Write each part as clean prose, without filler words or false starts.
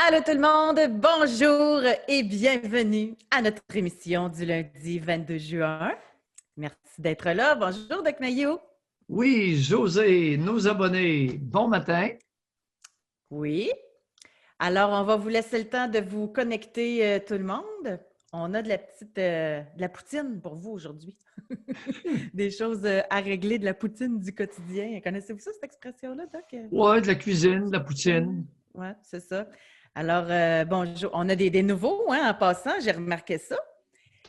Allô tout le monde, bonjour et bienvenue à notre émission du lundi 22 juin. Merci d'être là. Bonjour, Doc Mayou. Oui, José, nos abonnés, bon matin. Oui. Alors, on va vous laisser le temps de vous connecter tout le monde. On a de la poutine pour vous aujourd'hui. Des choses à régler, de la poutine du quotidien. Connaissez-vous ça, cette expression-là, Doc? Ouais, de la cuisine, de la poutine. Oui, c'est ça. Alors, bonjour. On a des nouveaux, hein, en passant, j'ai remarqué ça.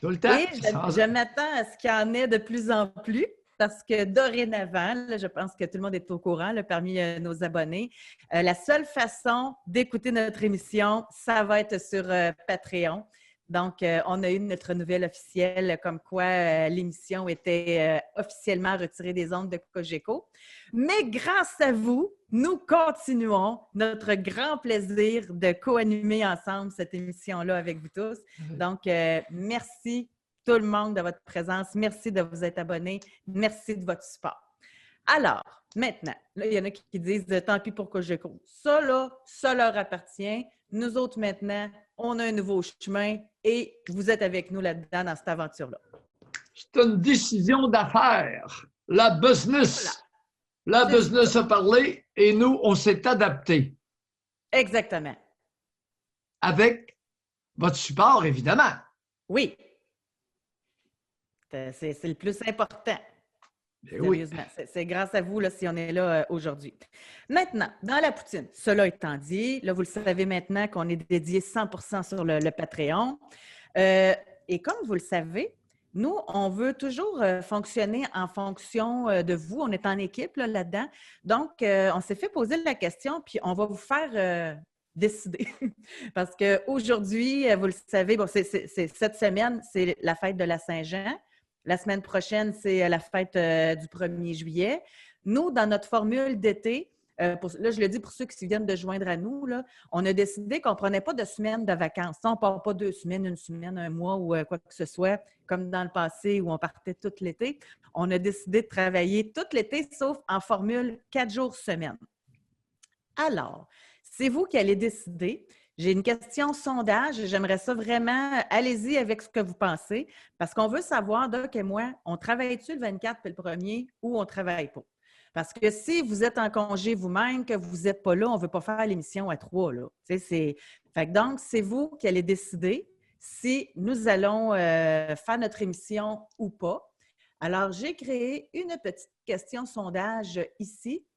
Tout le temps. Et je m'attends à ce qu'il y en ait de plus en plus parce que dorénavant, là, je pense que tout le monde est au courant là, parmi nos abonnés. La seule façon d'écouter notre émission, ça va être sur Patreon. Donc, on a eu notre nouvelle officielle comme quoi l'émission était officiellement retirée des ondes de Cogeco. Mais grâce à vous, nous continuons notre grand plaisir de co-animer ensemble cette émission-là avec vous tous. Donc, merci tout le monde de votre présence. Merci de vous être abonnés. Merci de votre support. Alors, maintenant, là, il y en a qui disent « tant pis pour Cogeco ». Ça, là, ça leur appartient. Nous autres, maintenant, on a un nouveau chemin et vous êtes avec nous là-dedans dans cette aventure-là. C'est une décision d'affaires. La business. Voilà. La business a parlé et nous, on s'est adapté. Exactement. Avec votre support, évidemment. Oui. C'est le plus important. Sérieusement, oui. C'est grâce à vous là, si on est là aujourd'hui. Maintenant, dans la poutine, cela étant dit, là, vous le savez maintenant qu'on est dédié 100% sur le Patreon. Et comme vous le savez, nous, on veut toujours fonctionner en fonction de vous. On est en équipe là-dedans. Donc, on s'est fait poser la question, puis on va vous faire décider. Parce qu'aujourd'hui, vous le savez, bon, cette semaine, c'est la fête de la Saint-Jean. La semaine prochaine, c'est la fête du 1er juillet. Nous, dans notre formule d'été, là, je le dis pour ceux qui viennent de joindre à nous, là, on a décidé qu'on ne prenait pas de semaine de vacances. On ne part pas 2 semaines, 1 semaine, 1 mois ou quoi que ce soit, comme dans le passé où on partait tout l'été. On a décidé de travailler tout l'été, sauf en formule 4 jours semaine. Alors, c'est vous qui allez décider. J'ai une question sondage. J'aimerais ça vraiment. Allez-y avec ce que vous pensez parce qu'on veut savoir, Doc et moi, on travaille-tu le 24 et le 1er ou on ne travaille pas? Parce que si vous êtes en congé vous-même, que vous n'êtes pas là, on ne veut pas faire l'émission à 3. Là. Donc, c'est vous qui allez décider si nous allons faire notre émission ou pas. Alors, j'ai créé une petite question sondage ici.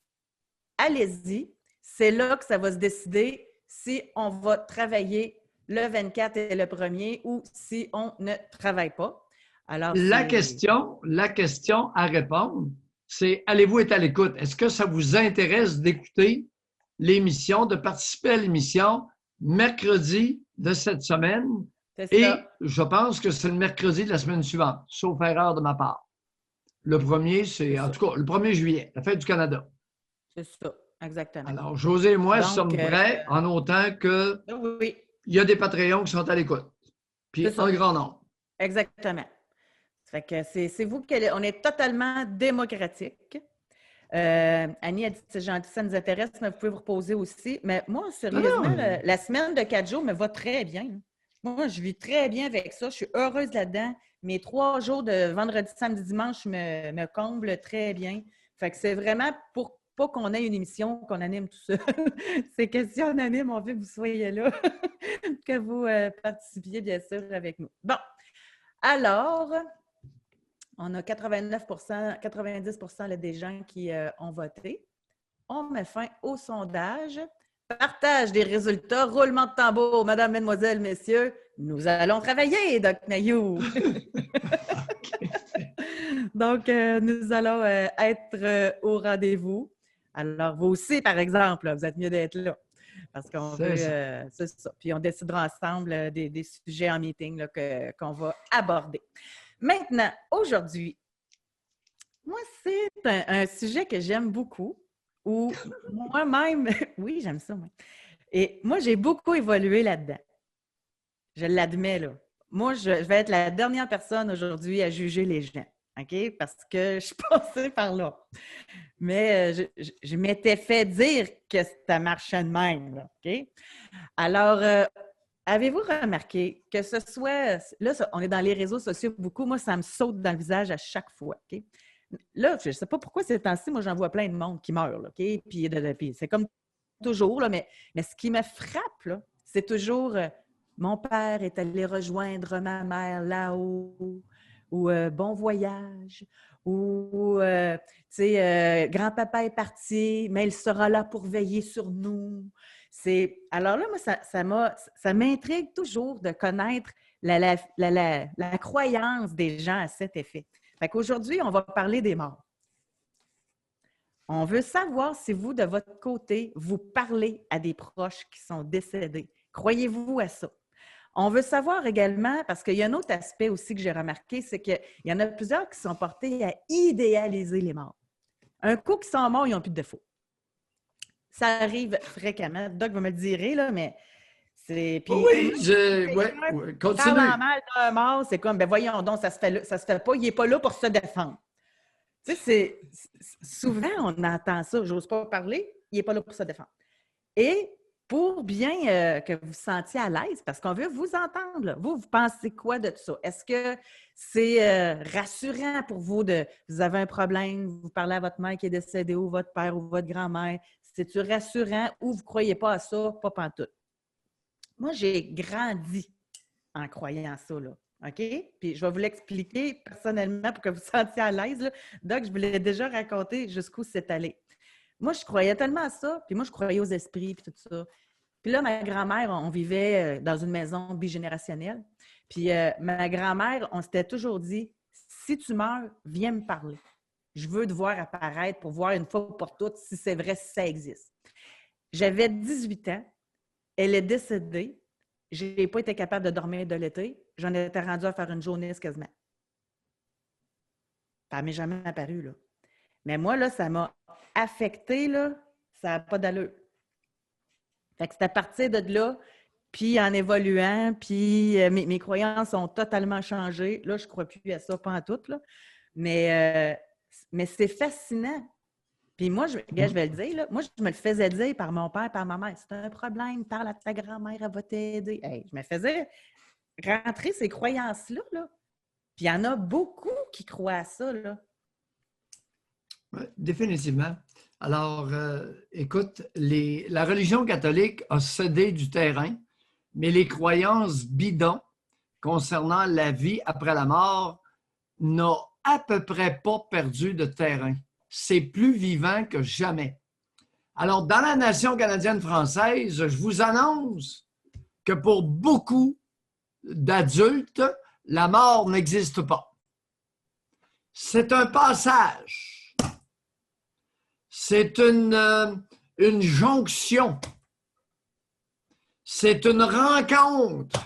Allez-y. C'est là que ça va se décider si on va travailler le 24 et le 1er ou si on ne travaille pas. Alors, la question à répondre, c'est allez-vous être à l'écoute? Est-ce que ça vous intéresse d'écouter l'émission, de participer à l'émission mercredi de cette semaine? Et je pense que c'est le mercredi de la semaine suivante, sauf erreur de ma part. Le 1er, c'est en tout cas le 1er juillet, la fête du Canada. C'est ça. Exactement. Alors, José et moi sommes prêts en autant que oui. Il y a des Patreons qui sont à l'écoute. Puis un grand nombre. Exactement. Fait que c'est vous qui on est totalement démocratique. Annie a dit c'est gentil, ça nous intéresse, mais vous pouvez vous reposer aussi. Mais moi, sérieusement, la semaine de 4 jours me va très bien. Moi, je vis très bien avec ça. Je suis heureuse là-dedans. Mes 3 jours de vendredi, samedi, dimanche me comblent très bien. Fait que c'est vraiment pour pas qu'on ait une émission qu'on anime tout seul. C'est question anonyme, on veut que vous soyez là, que vous participiez bien sûr avec nous. Bon, alors, on a 89%, 90% là, des gens qui ont voté. On met fin au sondage. Partage des résultats. Roulement de tambour, mesdames, mesdemoiselles, messieurs. Nous allons travailler, Doc Mayou. Donc, nous allons être au rendez-vous. Alors, vous aussi, par exemple, vous êtes mieux d'être là. Parce qu'on veut, c'est ça. Puis, on décidera ensemble des sujets en meeting là, qu'on va aborder. Maintenant, aujourd'hui, moi, c'est un sujet que j'aime beaucoup, où moi-même, oui, j'aime ça, moi. Et moi, j'ai beaucoup évolué là-dedans. Je l'admets, là. Moi, je vais être la dernière personne aujourd'hui à juger les gens. OK? Parce que je suis passée par là. Mais je m'étais fait dire que ça marchait de même, là, OK? Alors, avez-vous remarqué que ce soit... Là, on est dans les réseaux sociaux beaucoup. Moi, ça me saute dans le visage à chaque fois, OK? Là, je ne sais pas pourquoi ces temps-ci, moi, j'en vois plein de monde qui meurt, là, OK? Puis c'est comme toujours, là, mais ce qui me frappe, là, c'est toujours mon père est allé rejoindre ma mère là-haut, ou bon voyage, ou tu sais, grand-papa est parti, mais il sera là pour veiller sur nous. Alors là, moi, ça m'intrigue toujours de connaître la croyance des gens à cet effet. Fait qu'aujourd'hui, on va parler des morts. On veut savoir si vous, de votre côté, vous parlez à des proches qui sont décédés. Croyez-vous à ça? On veut savoir également, parce qu'il y a un autre aspect aussi que j'ai remarqué, c'est qu'il y en a plusieurs qui sont portés à idéaliser les morts. Un coup qu'ils sont morts, ils n'ont plus de défauts. Ça arrive fréquemment. Doc va me le dire, là, mais c'est... Puis, continue. Parlant mal d'un mort, c'est comme, ben voyons donc, ça se fait pas, il n'est pas là pour se défendre. Tu sais, souvent, on entend ça, j'ose pas parler, il n'est pas là pour se défendre. Et pour bien que vous vous sentiez à l'aise, parce qu'on veut vous entendre, là. Vous pensez quoi de ça? Est-ce que c'est rassurant pour vous vous avez un problème, vous parlez à votre mère qui est décédée, ou votre père, ou votre grand-mère? C'est-tu rassurant ou vous ne croyez pas à ça? Pas pantoute. Moi, j'ai grandi en croyant à ça, là. OK? Puis je vais vous l'expliquer personnellement pour que vous vous sentiez à l'aise, là. Donc, je vous l'ai déjà raconté jusqu'où c'est allé. Moi, je croyais tellement à ça, puis moi, je croyais aux esprits, puis tout ça. Puis là, ma grand-mère, on vivait dans une maison bigénérationnelle. Puis ma grand-mère, on s'était toujours dit, si tu meurs, viens me parler. Je veux te voir apparaître pour voir une fois pour toutes si c'est vrai, si ça existe. J'avais 18 ans. Elle est décédée. Je n'ai pas été capable de dormir de l'été. J'en étais rendue à faire une journée quasiment. Ça ne m'est jamais apparu, là. Mais moi, là, ça m'a affectée, là. Ça n'a pas d'allure. Fait que c'est à partir de là, puis en évoluant, puis mes croyances ont totalement changé. Là, je ne crois plus à ça, pas en tout, là. Mais c'est fascinant. Puis moi, je vais le dire, là, moi, je me le faisais dire par mon père, par ma mère. C'est un problème, parle à ta grand-mère, elle va t'aider. Hey, je me faisais rentrer ces croyances-là, là. Puis il y en a beaucoup qui croient à ça, là. Oui, définitivement. Alors, écoute, la religion catholique a cédé du terrain, mais les croyances bidons concernant la vie après la mort n'ont à peu près pas perdu de terrain. C'est plus vivant que jamais. Alors, dans la nation canadienne-française, je vous annonce que pour beaucoup d'adultes, la mort n'existe pas. C'est un passage. C'est une jonction. C'est une rencontre.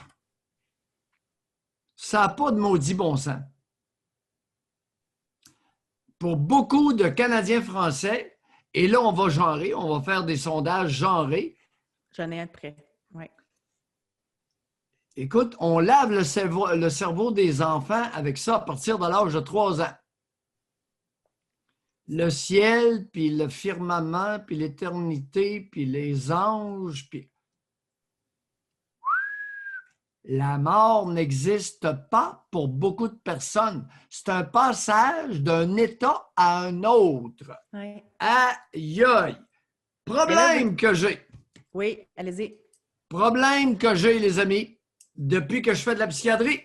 Ça n'a pas de maudit bon sens. Pour beaucoup de Canadiens français, et là, on va genrer, on va faire des sondages genrés. J'en ai un de près, oui. Écoute, on lave le cerveau des enfants avec ça à partir de l'âge de 3 ans. Le ciel, puis le firmament, puis l'éternité, puis les anges, puis... La mort n'existe pas pour beaucoup de personnes. C'est un passage d'un état à un autre. Oui. Aïe, aïe! Problème que j'ai. Oui, allez-y. Problème que j'ai, les amis, depuis que je fais de la psychiatrie.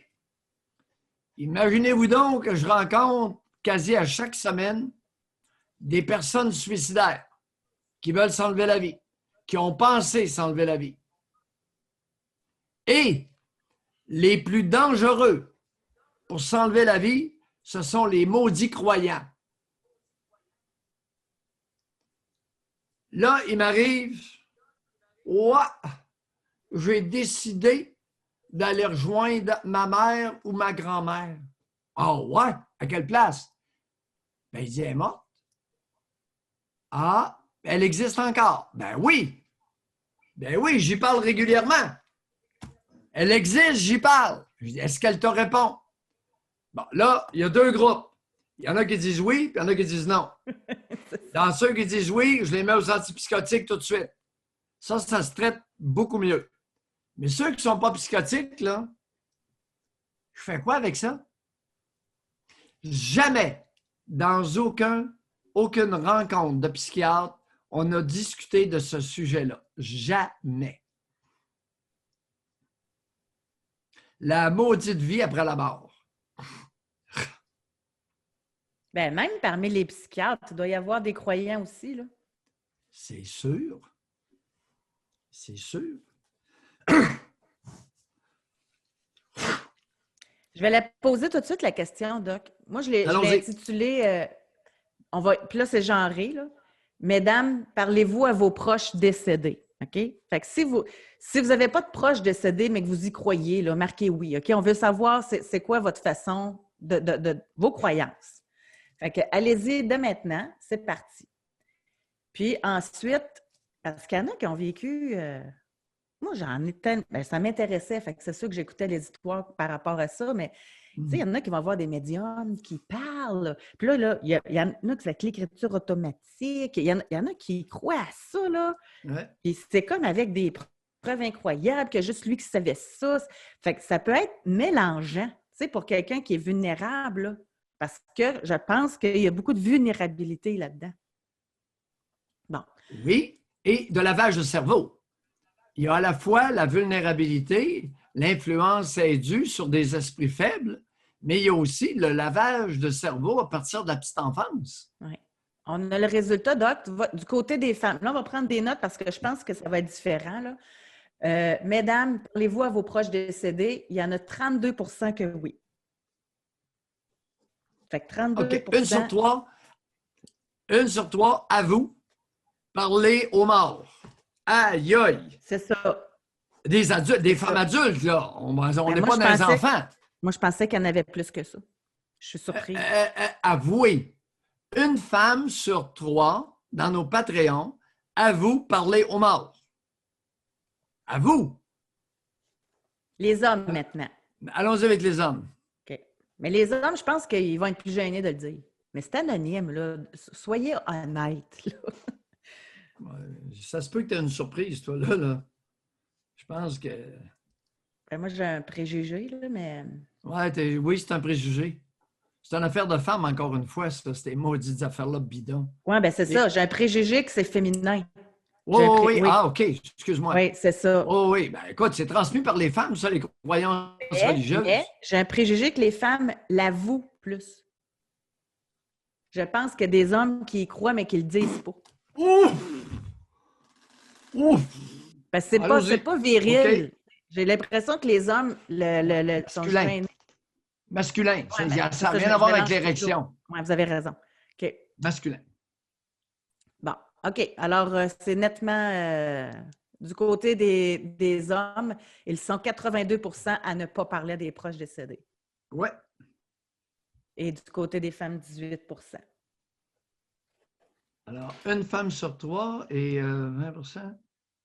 Imaginez-vous donc que je rencontre quasi à chaque semaine des personnes suicidaires qui veulent s'enlever la vie, qui ont pensé s'enlever la vie. Et les plus dangereux pour s'enlever la vie, ce sont les maudits croyants. Là, il m'arrive, j'ai décidé d'aller rejoindre ma mère ou ma grand-mère. Ah ouais? À quelle place? Ben, il dit, elle est morte. Ah, elle existe encore. Ben oui. Ben oui, j'y parle régulièrement. Elle existe, j'y parle. Je dis, est-ce qu'elle te répond? Bon, là, il y a 2 groupes. Il y en a qui disent oui, puis il y en a qui disent non. Dans ceux qui disent oui, je les mets aux antipsychotiques tout de suite. Ça se traite beaucoup mieux. Mais ceux qui ne sont pas psychotiques, là, je fais quoi avec ça? Jamais, dans aucune rencontre de psychiatre, on a discuté de ce sujet-là. Jamais. La maudite vie après la mort. Bien, même parmi les psychiatres, il doit y avoir des croyants aussi, là. C'est sûr. C'est sûr. Je vais la poser tout de suite, la question, Doc. Moi, je l'ai intitulée, puis là, c'est genré, là. Mesdames, parlez-vous à vos proches décédés, OK? Fait que si vous n'avez pas de proches décédés, mais que vous y croyez, là, marquez oui, OK? On veut savoir c'est quoi votre façon de vos croyances. Fait que allez-y dès maintenant, c'est parti. Puis ensuite, parce qu'il y en a qui ont vécu... moi, j'en ai tellement... ça m'intéressait, fait que c'est sûr que j'écoutais les histoires par rapport à ça, mais tu sais, il y en a qui vont avoir des médiums qui parlent. Puis là, il y en a qui avec l'écriture automatique. Il y en a qui croient à ça, là. Ouais. Puis c'est comme avec des preuves incroyables que juste lui qui savait ça. Fait que ça peut être mélangeant, tu sais, pour quelqu'un qui est vulnérable, là, parce que je pense qu'il y a beaucoup de vulnérabilité là-dedans. Bon. Oui, et de lavage de cerveau. Il y a à la fois la vulnérabilité, l'influence est due sur des esprits faibles, mais il y a aussi le lavage de cerveau à partir de la petite enfance. Oui. On a le résultat, Doc, du côté des femmes. Là, on va prendre des notes parce que je pense que ça va être différent, là. Mesdames, parlez-vous à vos proches décédés? Il y en a 32 % que oui. Fait que 32 OK. Une sur trois, à vous, parlez aux morts. Aïe, aïe! C'est ça. Des adultes, des femmes adultes, là. On n'est pas moi, des enfants. Moi, je pensais qu'il y en avait plus que ça. Je suis surprise. Avouez. Une femme sur trois, dans nos Patreons, avoue parler aux morts. À vous. Les hommes, maintenant. Allons-y avec les hommes. OK. Mais les hommes, je pense qu'ils vont être plus gênés de le dire. Mais c'est anonyme, là. Soyez honnêtes, là. Ça se peut que tu aies une surprise, toi, là. Je pense que... Ben, moi, j'ai un préjugé, là, mais... Ouais, oui, c'est un préjugé. C'est une affaire de femme, encore une fois, ça, ces maudites affaires-là bidons. Oui, bien, c'est ça. J'ai un préjugé que c'est féminin. Oui. Ah, OK. Excuse-moi. Oui, c'est ça. Oh, oui. Ben, écoute, c'est transmis par les femmes, ça, les croyances religieuses. Mais j'ai un préjugé que les femmes l'avouent plus. Je pense qu'il y a des hommes qui y croient, mais qui ne le disent pas. Ouf! Ouf! Parce que c'est pas viril. Okay. J'ai l'impression que les hommes sont gênés. Masculin. Ça n'a rien à voir avec l'érection. Oui, vous avez raison. OK. Masculin. Bon, OK. Alors, c'est nettement du côté des hommes, ils sont 82 % à ne pas parler des proches décédés. Oui. Et du côté des femmes, 18 %. Alors, une femme sur trois et 20 %,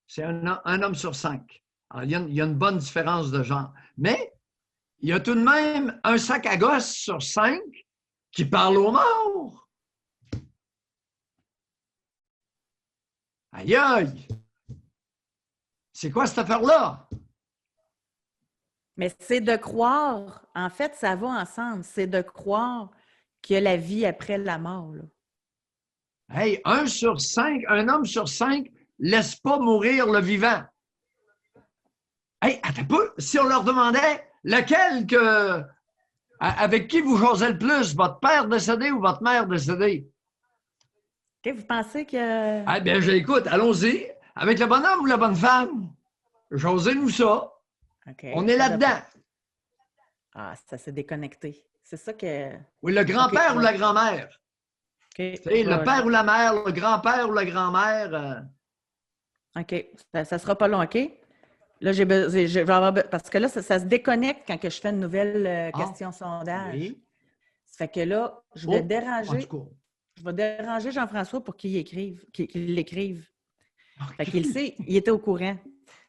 c'est un homme sur 5. Alors, il y a une bonne différence de genre. Mais il y a tout de même un sac à gosse sur 5 qui parle aux morts. Aïe, aïe! C'est quoi cette affaire-là? Mais c'est de croire, en fait, ça va ensemble, c'est de croire qu'il y a la vie après la mort, là. Hey, un homme sur 5 laisse pas mourir le vivant. Hey, attends un peu, si on leur demandait lequel avec qui vous jasez le plus, votre père décédé ou votre mère décédée? OK, vous pensez que... Ah bien, j'écoute, allons-y. Avec le bonhomme ou la bonne femme? Jasez-nous ça. Okay, on est là-dedans. Ah, ça s'est déconnecté. C'est ça que... Oui, le grand-père ou la grand-mère? Okay. Le père ou la mère, le grand-père ou la grand-mère. OK. Ça ne sera pas long, OK? Là, je vais avoir... Parce que là, ça se déconnecte quand que je fais une nouvelle question sondage. Oui. Ça fait que là, je vais déranger... Je vais déranger Jean-François pour qu'il l'écrive. Okay. Fait qu'il sait, il était au courant.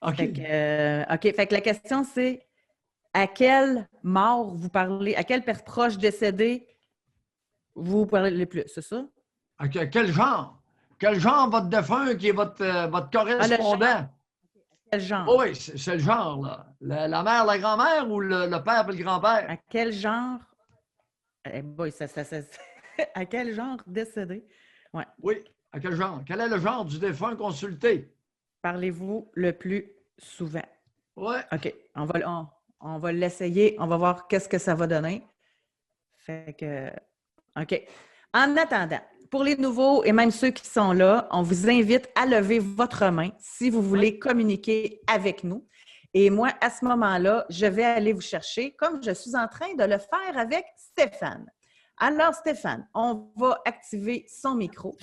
OK. Fait que la question, c'est à quelle mort vous parlez, à quel proche décédé vous parlez plus, c'est ça? Quel genre? Quel genre votre défunt qui est votre Ah, le correspondant? genre. Quel genre? Oh oui, c'est le genre, là. La mère, la grand-mère ou le père et le grand-père? À quel genre? Eh boy, à quel genre décédé? Ouais. Oui, à quel genre? Quel est le genre du défunt consulté? Parlez-vous le plus souvent? Oui. OK, on va l'essayer. On va voir qu'est-ce que ça va donner. Fait que, OK. En attendant, pour les nouveaux et même ceux qui sont là, on vous invite à lever votre main si vous voulez communiquer avec nous. Et moi, à ce moment-là, je vais aller vous chercher, comme je suis en train de le faire avec Stéphane. Alors, Stéphane, on va activer son micro.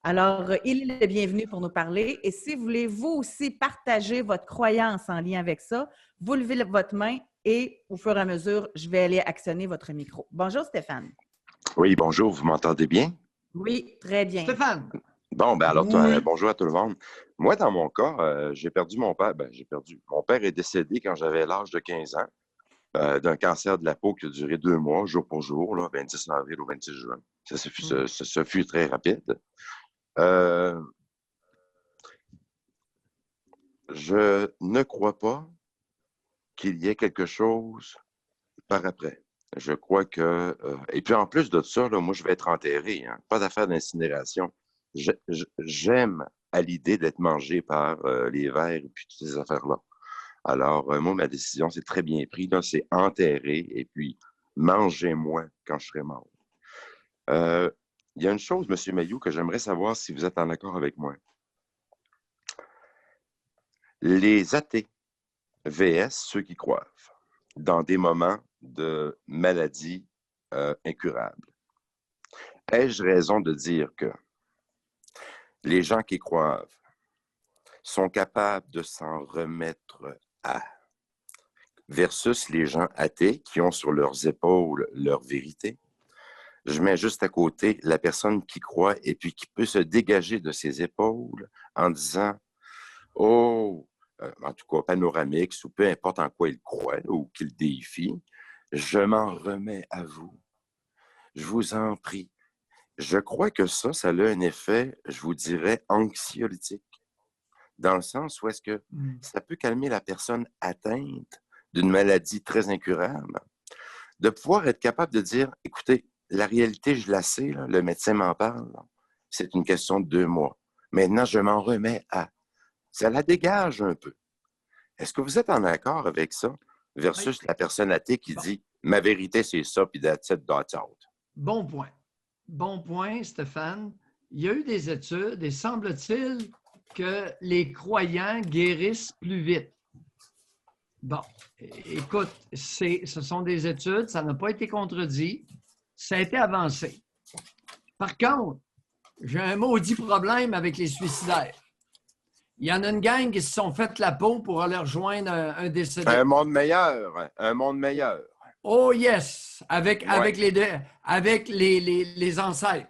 Alors, il est le bienvenu pour nous parler. Et si vous voulez, vous aussi, partager votre croyance en lien avec ça, vous levez votre main et au fur et à mesure, je vais aller actionner votre micro. Bonjour, Stéphane. Oui, bonjour, vous m'entendez bien? Oui, très bien. Stéphane. Bon, ben alors, Oui. bonjour à tout le monde. Moi, dans mon cas, j'ai perdu mon père. Ben, j'ai perdu. Mon père est décédé quand j'avais l'âge de 15 ans d'un cancer de la peau qui a duré 2 mois, jour pour jour, là, 26 avril au 26 juin. Ça fut très rapide. Je ne crois pas qu'il y ait quelque chose par après. Je crois que... et puis en plus de ça, là, moi, je vais être enterré. Hein. Pas d'affaire d'incinération. J'aime à l'idée d'être mangé par les vers et puis toutes ces affaires-là. Alors, moi, ma décision, c'est très bien pris. C'est enterrer et puis mangez-moi quand je serai mort. Il y a une chose, M. Mayou, que j'aimerais savoir si vous êtes en accord avec moi. Les athées, VS, ceux qui croient, dans des moments de maladie incurable. Ai-je raison de dire que les gens qui croient sont capables de s'en remettre à, versus les gens athées qui ont sur leurs épaules leur vérité? Je mets juste à côté la personne qui croit et puis qui peut se dégager de ses épaules en disant « Oh, en tout cas, panoramix ou peu importe en quoi il croit ou qu'il déifie, je m'en remets à vous. Je vous en prie. » Je crois que ça a un effet, je vous dirais, anxiolytique, dans le sens où est-ce que ça peut calmer la personne atteinte d'une maladie très incurable, de pouvoir être capable de dire, écoutez, la réalité, je la sais, là, le médecin m'en parle, là. C'est une question de 2 mois. Maintenant, je m'en remets à. Ça la dégage un peu. Est-ce que vous êtes en accord avec ça versus la personne athée qui dit, ma vérité, c'est ça, puis that's it, that's out. Bon point. Bon point, Stéphane. Il y a eu des études et semble-t-il que les croyants guérissent plus vite. Bon, écoute, ce sont des études, ça n'a pas été contredit, ça a été avancé. Par contre, j'ai un maudit problème avec les suicidaires. Il y en a une gang qui se sont fait la peau pour aller rejoindre un décédé. Un monde meilleur, un monde meilleur. Oh yes, avec les ancêtres.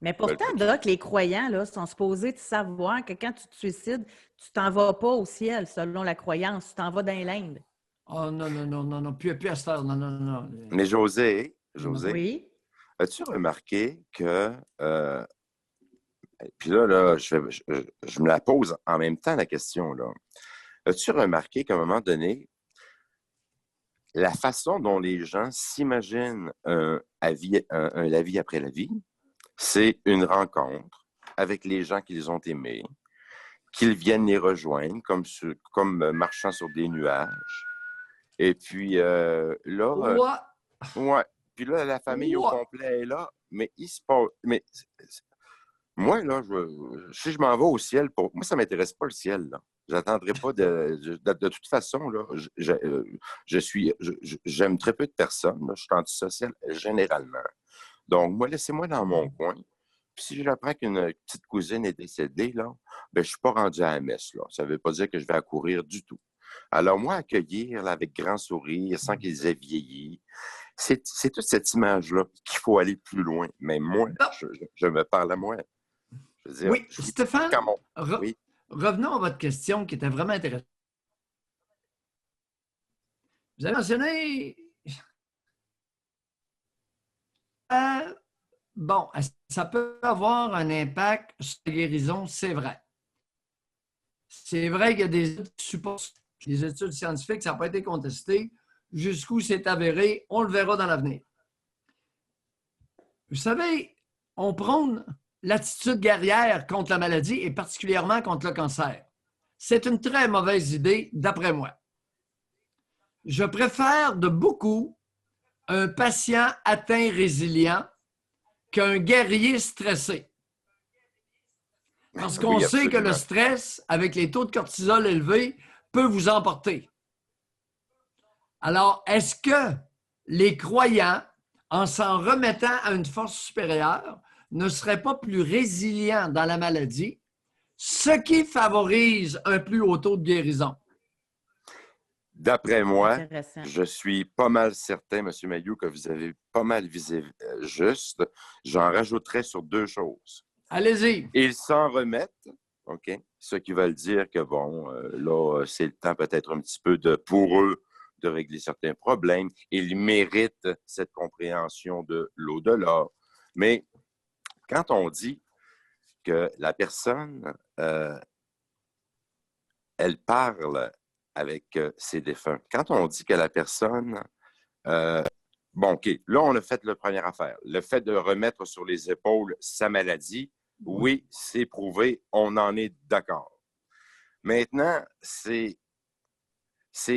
Mais pourtant, Doc, les croyants là, sont supposés de savoir que quand tu te suicides, tu t'en vas pas au ciel selon la croyance, tu t'en vas dans l'Inde. Oh non, plus à cette heure, non. Mais José, oui? As-tu remarqué que... puis là je me la pose en même temps, la question, là. As-tu remarqué qu'à un moment donné, la façon dont les gens s'imaginent la vie après la vie, c'est une rencontre avec les gens qu'ils ont aimés, qu'ils viennent les rejoindre comme marchant sur des nuages. Et puis là... ouais. Puis là, la famille au complet est là, mais il se passe... Mais moi, là, si je m'en vais au ciel, moi, ça ne m'intéresse pas le ciel, là. J'attendrai pas de toute façon, là, j'aime très peu de personnes, là. Je suis antisocial généralement. Donc, moi, laissez-moi dans mon coin. Puis si j'apprends qu'une petite cousine est décédée, là, ben, je ne suis pas rendu à la messe, là. Ça ne veut pas dire que je vais accourir du tout. Alors, moi, accueillir là, avec grand sourire, sans qu'ils aient vieilli, c'est toute cette image-là qu'il faut aller plus loin. Mais moi, je me parle à moi. Je veux dire, oui, Stéphane, oui. Revenons à votre question qui était vraiment intéressante. Vous avez mentionné bon, ça peut avoir un impact sur la guérison, c'est vrai. C'est vrai qu'il y a des études scientifiques, ça n'a pas été contesté. Jusqu'où c'est avéré, on le verra dans l'avenir. Vous savez, on prône l'attitude guerrière contre la maladie et particulièrement contre le cancer. C'est une très mauvaise idée, d'après moi. Je préfère de beaucoup un patient atteint résilient qu'un guerrier stressé. Parce qu'on sait que le stress, avec les taux de cortisol élevés, peut vous emporter. Alors, est-ce que les croyants, en s'en remettant à une force supérieure, ne seraient pas plus résilients dans la maladie, ce qui favorise un plus haut taux de guérison? D'après moi, je suis pas mal certain, M. Mailloux, que vous avez pas mal visé juste. J'en rajouterais sur 2 choses. Allez-y. Ils s'en remettent, OK? Ce qui veut dire que, bon, là, c'est le temps peut-être un petit peu pour eux de régler certains problèmes. Ils méritent cette compréhension de l'au-delà. Mais quand on dit que la personne, elle parle avec ses défunts, quand on dit que la personne... bon, OK, là, on a fait la première affaire. Le fait de remettre sur les épaules sa maladie, oui, c'est prouvé, on en est d'accord. Maintenant, c'est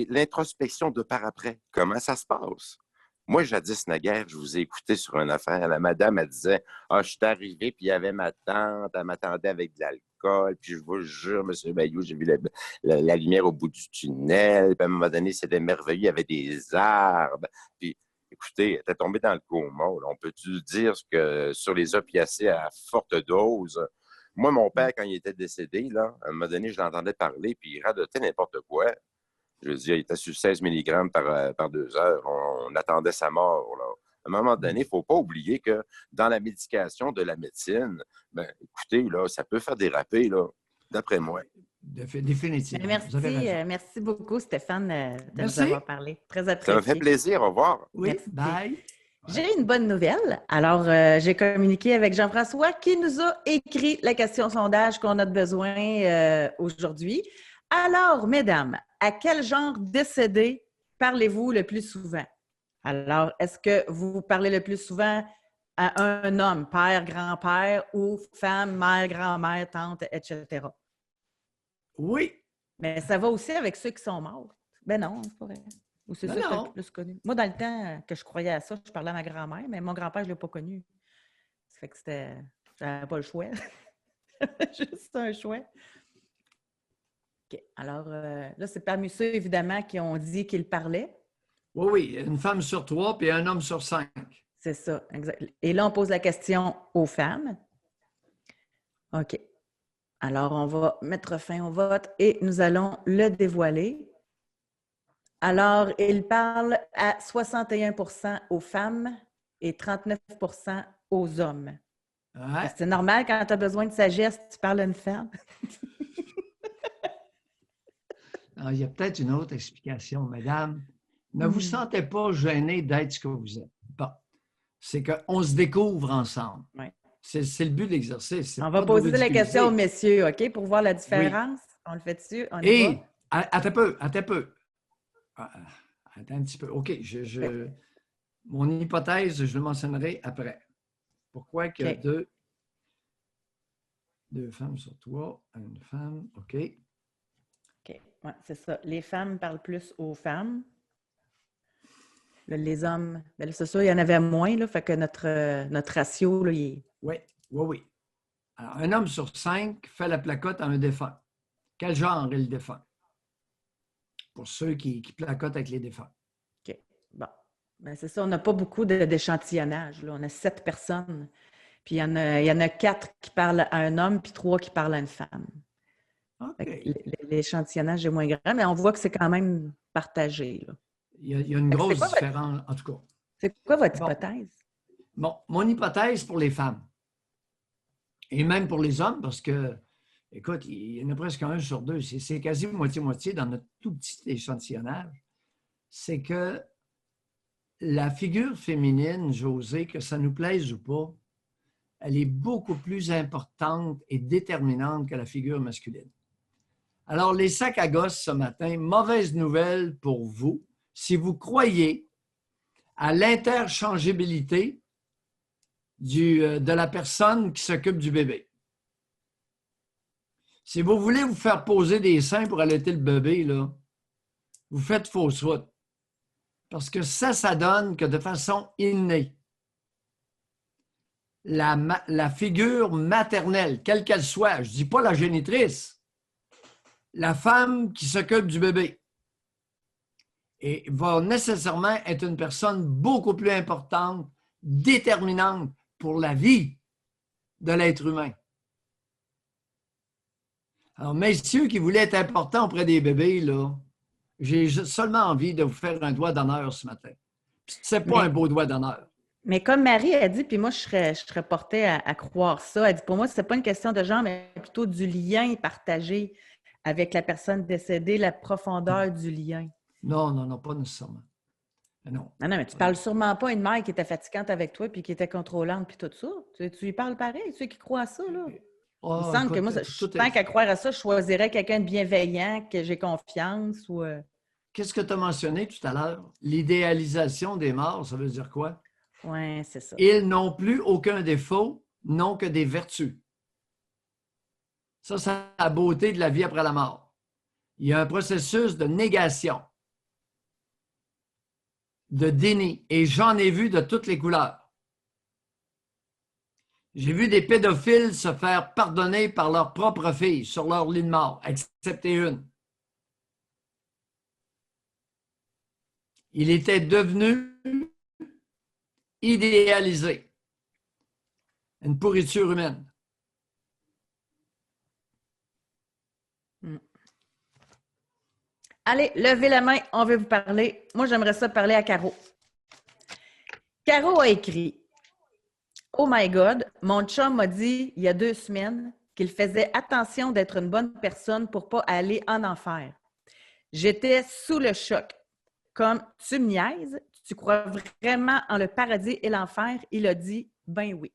l'introspection de par après. Comment ça se passe? Moi, jadis, naguère, je vous ai écouté sur une affaire. La madame, elle disait, « Ah, je suis arrivé, puis il y avait ma tante, elle m'attendait avec de l'alcool, puis je vous jure, M. Bayou, j'ai vu la lumière au bout du tunnel, puis à un moment donné, c'était merveilleux, il y avait des arbres, puis écoutez, elle était tombée dans le coma. Là. On peut-tu dire que sur les opiacés à forte dose, moi, mon père, quand il était décédé, là, à un moment donné, je l'entendais parler, puis il radotait n'importe quoi. Je veux dire, il était sur 16 mg par 2 heures. On attendait sa mort. Là. À un moment donné, il ne faut pas oublier que dans la médication de la médecine, ben, écoutez, là, ça peut faire déraper, là, d'après moi. Définitivement. Merci beaucoup, Stéphane, de nous avoir parlé. Très apprécié. Ça m'a fait plaisir. Au revoir. Oui, merci. bye. J'ai une bonne nouvelle. Alors, j'ai communiqué avec Jean-François qui nous a écrit la question sondage qu'on a besoin aujourd'hui. Alors, mesdames, à quel genre de décédé parlez-vous le plus souvent? Alors, est-ce que vous parlez le plus souvent à un homme, père, grand-père, ou femme, mère, grand-mère, tante, etc.? Oui. Mais ça va aussi avec ceux qui sont morts. Ben non, c'est pas vrai. Ou c'est ça que tu as le plus connu? Moi, dans le temps que je croyais à ça, je parlais à ma grand-mère, mais mon grand-père, je ne l'ai pas connu. Ça fait que c'était... J'avais pas le choix. Juste un choix. OK. Alors, là, c'est parmi ceux, évidemment, qui ont dit qu'ils parlaient. Oui, oui. Une femme sur 3 puis un homme sur 5. C'est ça, exact. Et là, on pose la question aux femmes. OK. Alors, on va mettre fin au vote et nous allons le dévoiler. Alors, il parle à 61 % aux femmes et 39 % aux hommes. Ouais. C'est normal, quand tu as besoin de sagesse, tu parles à une femme. Alors, il y a peut-être une autre explication, mesdames. Ne vous sentez pas gênés d'être ce que vous êtes. Bon, c'est qu'on se découvre ensemble. Ouais. C'est le but de l'exercice. On va poser la question aux messieurs, OK, pour voir la différence. Oui. On le fait dessus. Et, attends un peu. Attends un petit peu. OK, mon hypothèse, je le mentionnerai après. Pourquoi que deux femmes sur 3, une femme, OK. OK, ouais, c'est ça. Les femmes parlent plus aux femmes. Là, les hommes, bien, c'est sûr, il y en avait moins, là, fait que notre ratio, là, il est... Oui. Alors, un homme sur 5 fait la placote à un défunt. Quel genre est le défunt? Pour ceux qui placotent avec les défunts. OK. Bon. Bien, c'est ça, on n'a pas beaucoup d'échantillonnage. Là. On a 7 personnes. Puis il y en a 4 qui parlent à un homme, puis 3 qui parlent à une femme. Okay. L'échantillonnage est moins grand, mais on voit que c'est quand même partagé. Là. Il y a une grosse différence, en tout cas. C'est quoi votre hypothèse? Bon, mon hypothèse pour les femmes, et même pour les hommes, parce que, écoute, il y en a presque 1 sur 2, c'est quasi moitié-moitié dans notre tout petit échantillonnage, c'est que la figure féminine, Josée, que ça nous plaise ou pas, elle est beaucoup plus importante et déterminante que la figure masculine. Alors, les sacs à gosse ce matin, mauvaise nouvelle pour vous. Si vous croyez à l'interchangeabilité de la personne qui s'occupe du bébé. Si vous voulez vous faire poser des seins pour allaiter le bébé, là, vous faites fausse route. Parce que ça donne que de façon innée, la figure maternelle, quelle qu'elle soit, je ne dis pas la génitrice, la femme qui s'occupe du bébé, et va nécessairement être une personne beaucoup plus importante, déterminante pour la vie de l'être humain. Alors, messieurs qui voulaient être importants auprès des bébés, là, j'ai seulement envie de vous faire un doigt d'honneur ce matin. C'est pas un beau doigt d'honneur. Mais comme Marie a dit, puis moi, je serais portée à croire ça. Elle dit, pour moi, ce n'est pas une question de genre, mais plutôt du lien partagé avec la personne décédée, la profondeur du lien. Non, pas nécessairement. Non. Non, mais tu ne parles sûrement pas à une mère qui était fatigante avec toi puis qui était contrôlante puis tout ça. Tu lui parles pareil, ceux qui croient à ça, là. Il me semble que moi, tant qu'à croire à ça, je choisirais quelqu'un de bienveillant, que j'ai confiance ou... Qu'est-ce que tu as mentionné tout à l'heure? L'idéalisation des morts, ça veut dire quoi? Oui, c'est ça. Ils n'ont plus aucun défaut, n'ont que des vertus. Ça, c'est la beauté de la vie après la mort. Il y a un processus de négation, de déni, et j'en ai vu de toutes les couleurs. J'ai vu des pédophiles se faire pardonner par leur propre fille sur leur lit de mort, excepté une. Il était devenu idéalisé. Une pourriture humaine. Allez, levez la main, on veut vous parler. Moi, j'aimerais ça parler à Caro. Caro a écrit « Oh my God, mon chum m'a dit il y a 2 semaines qu'il faisait attention d'être une bonne personne pour ne pas aller en enfer. J'étais sous le choc. Comme tu me niaises, tu crois vraiment en le paradis et l'enfer? » Il a dit « Ben oui. »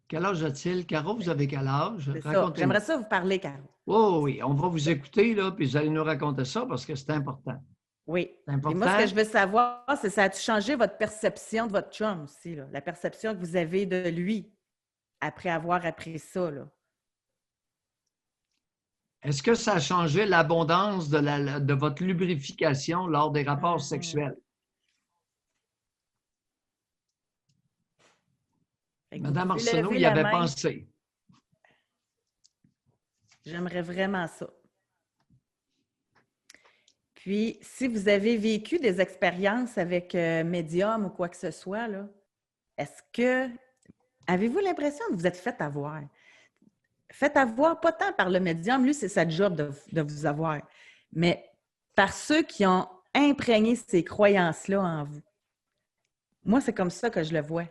Quel âge a-t-il? Caro, vous avez quel âge? J'aimerais ça vous parler, Caro. Oh oui, on va vous écouter, là, puis vous allez nous raconter ça parce que c'est important. Oui. Et moi, ce que je veux savoir, c'est ça a-tu changé votre perception de votre chum aussi, là? La perception que vous avez de lui après avoir appris ça, là? Est-ce que ça a changé l'abondance de votre lubrification lors des rapports sexuels? Madame Arsenault y avait pensé. J'aimerais vraiment ça. Puis, si vous avez vécu des expériences avec médium ou quoi que ce soit, là, avez-vous l'impression que vous êtes fait avoir? Fait avoir, pas tant par le médium, lui, c'est sa job de vous avoir, mais par ceux qui ont imprégné ces croyances-là en vous. Moi, c'est comme ça que je le vois.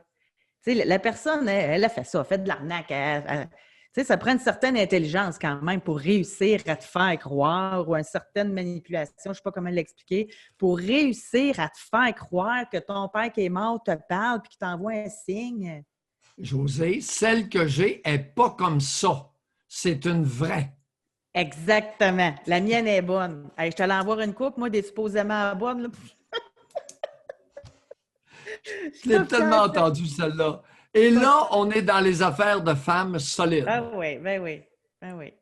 Tu sais, la personne, elle a fait ça, fait de l'arnaque. Tu sais, ça prend une certaine intelligence quand même pour réussir à te faire croire ou une certaine manipulation, je ne sais pas comment l'expliquer, pour réussir à te faire croire que ton père qui est mort te parle et qu'il t'envoie un signe. Josée, celle que j'ai n'est pas comme ça. C'est une vraie. Exactement. La mienne est bonne. Hey, je t'allais en voir une coupe, moi, des supposément bonnes. Là. Je l'ai tellement entendu, celle-là. Et là, on est dans les affaires de femmes solides. Ah oui, ben oui, ben oui.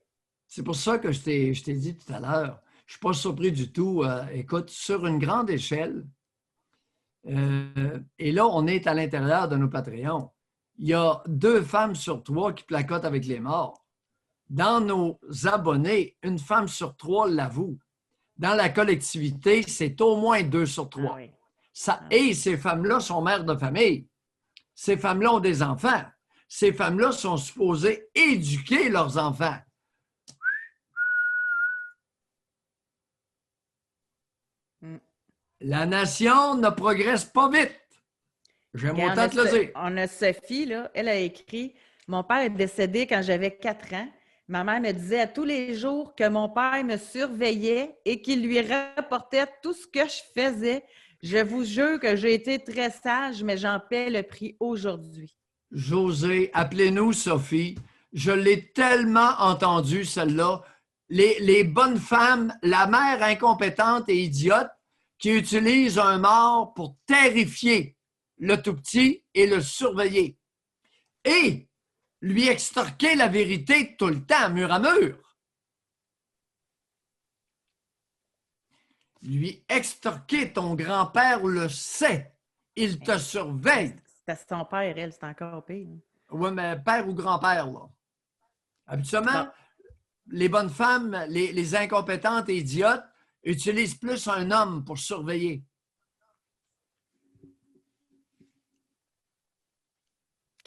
C'est pour ça que je t'ai dit tout à l'heure, je ne suis pas surpris du tout. Écoute, sur une grande échelle, et là, on est à l'intérieur de nos Patreons. Il y a 2 femmes sur 3 qui placotent avec les morts. Dans nos abonnés, 1 femme sur 3 l'avoue. Dans la collectivité, c'est au moins 2 sur 3. Ah oui. Et ces femmes-là sont mères de famille. Ces femmes-là ont des enfants. Ces femmes-là sont supposées éduquer leurs enfants. La nation ne progresse pas vite. J'aime autant te le dire. On a Sophie, là, elle a écrit « Mon père est décédé quand j'avais 4 ans. Ma mère me disait à tous les jours que mon père me surveillait et qu'il lui rapportait tout ce que je faisais. Je vous jure que j'ai été très sage, mais j'en paie le prix aujourd'hui. » José, appelez-nous Sophie. Je l'ai tellement entendue, celle-là. Les bonnes femmes, la mère incompétente et idiote qui utilise un mort pour terrifier le tout petit et le surveiller. Et lui extorquer la vérité tout le temps, mur à mur. Lui extorquer, ton grand-père le sait. Il te surveille. C'est son père, elle, c'est encore pire. Oui, mais père ou grand-père, là. Habituellement, les bonnes femmes, les incompétentes et idiotes utilisent plus un homme pour surveiller.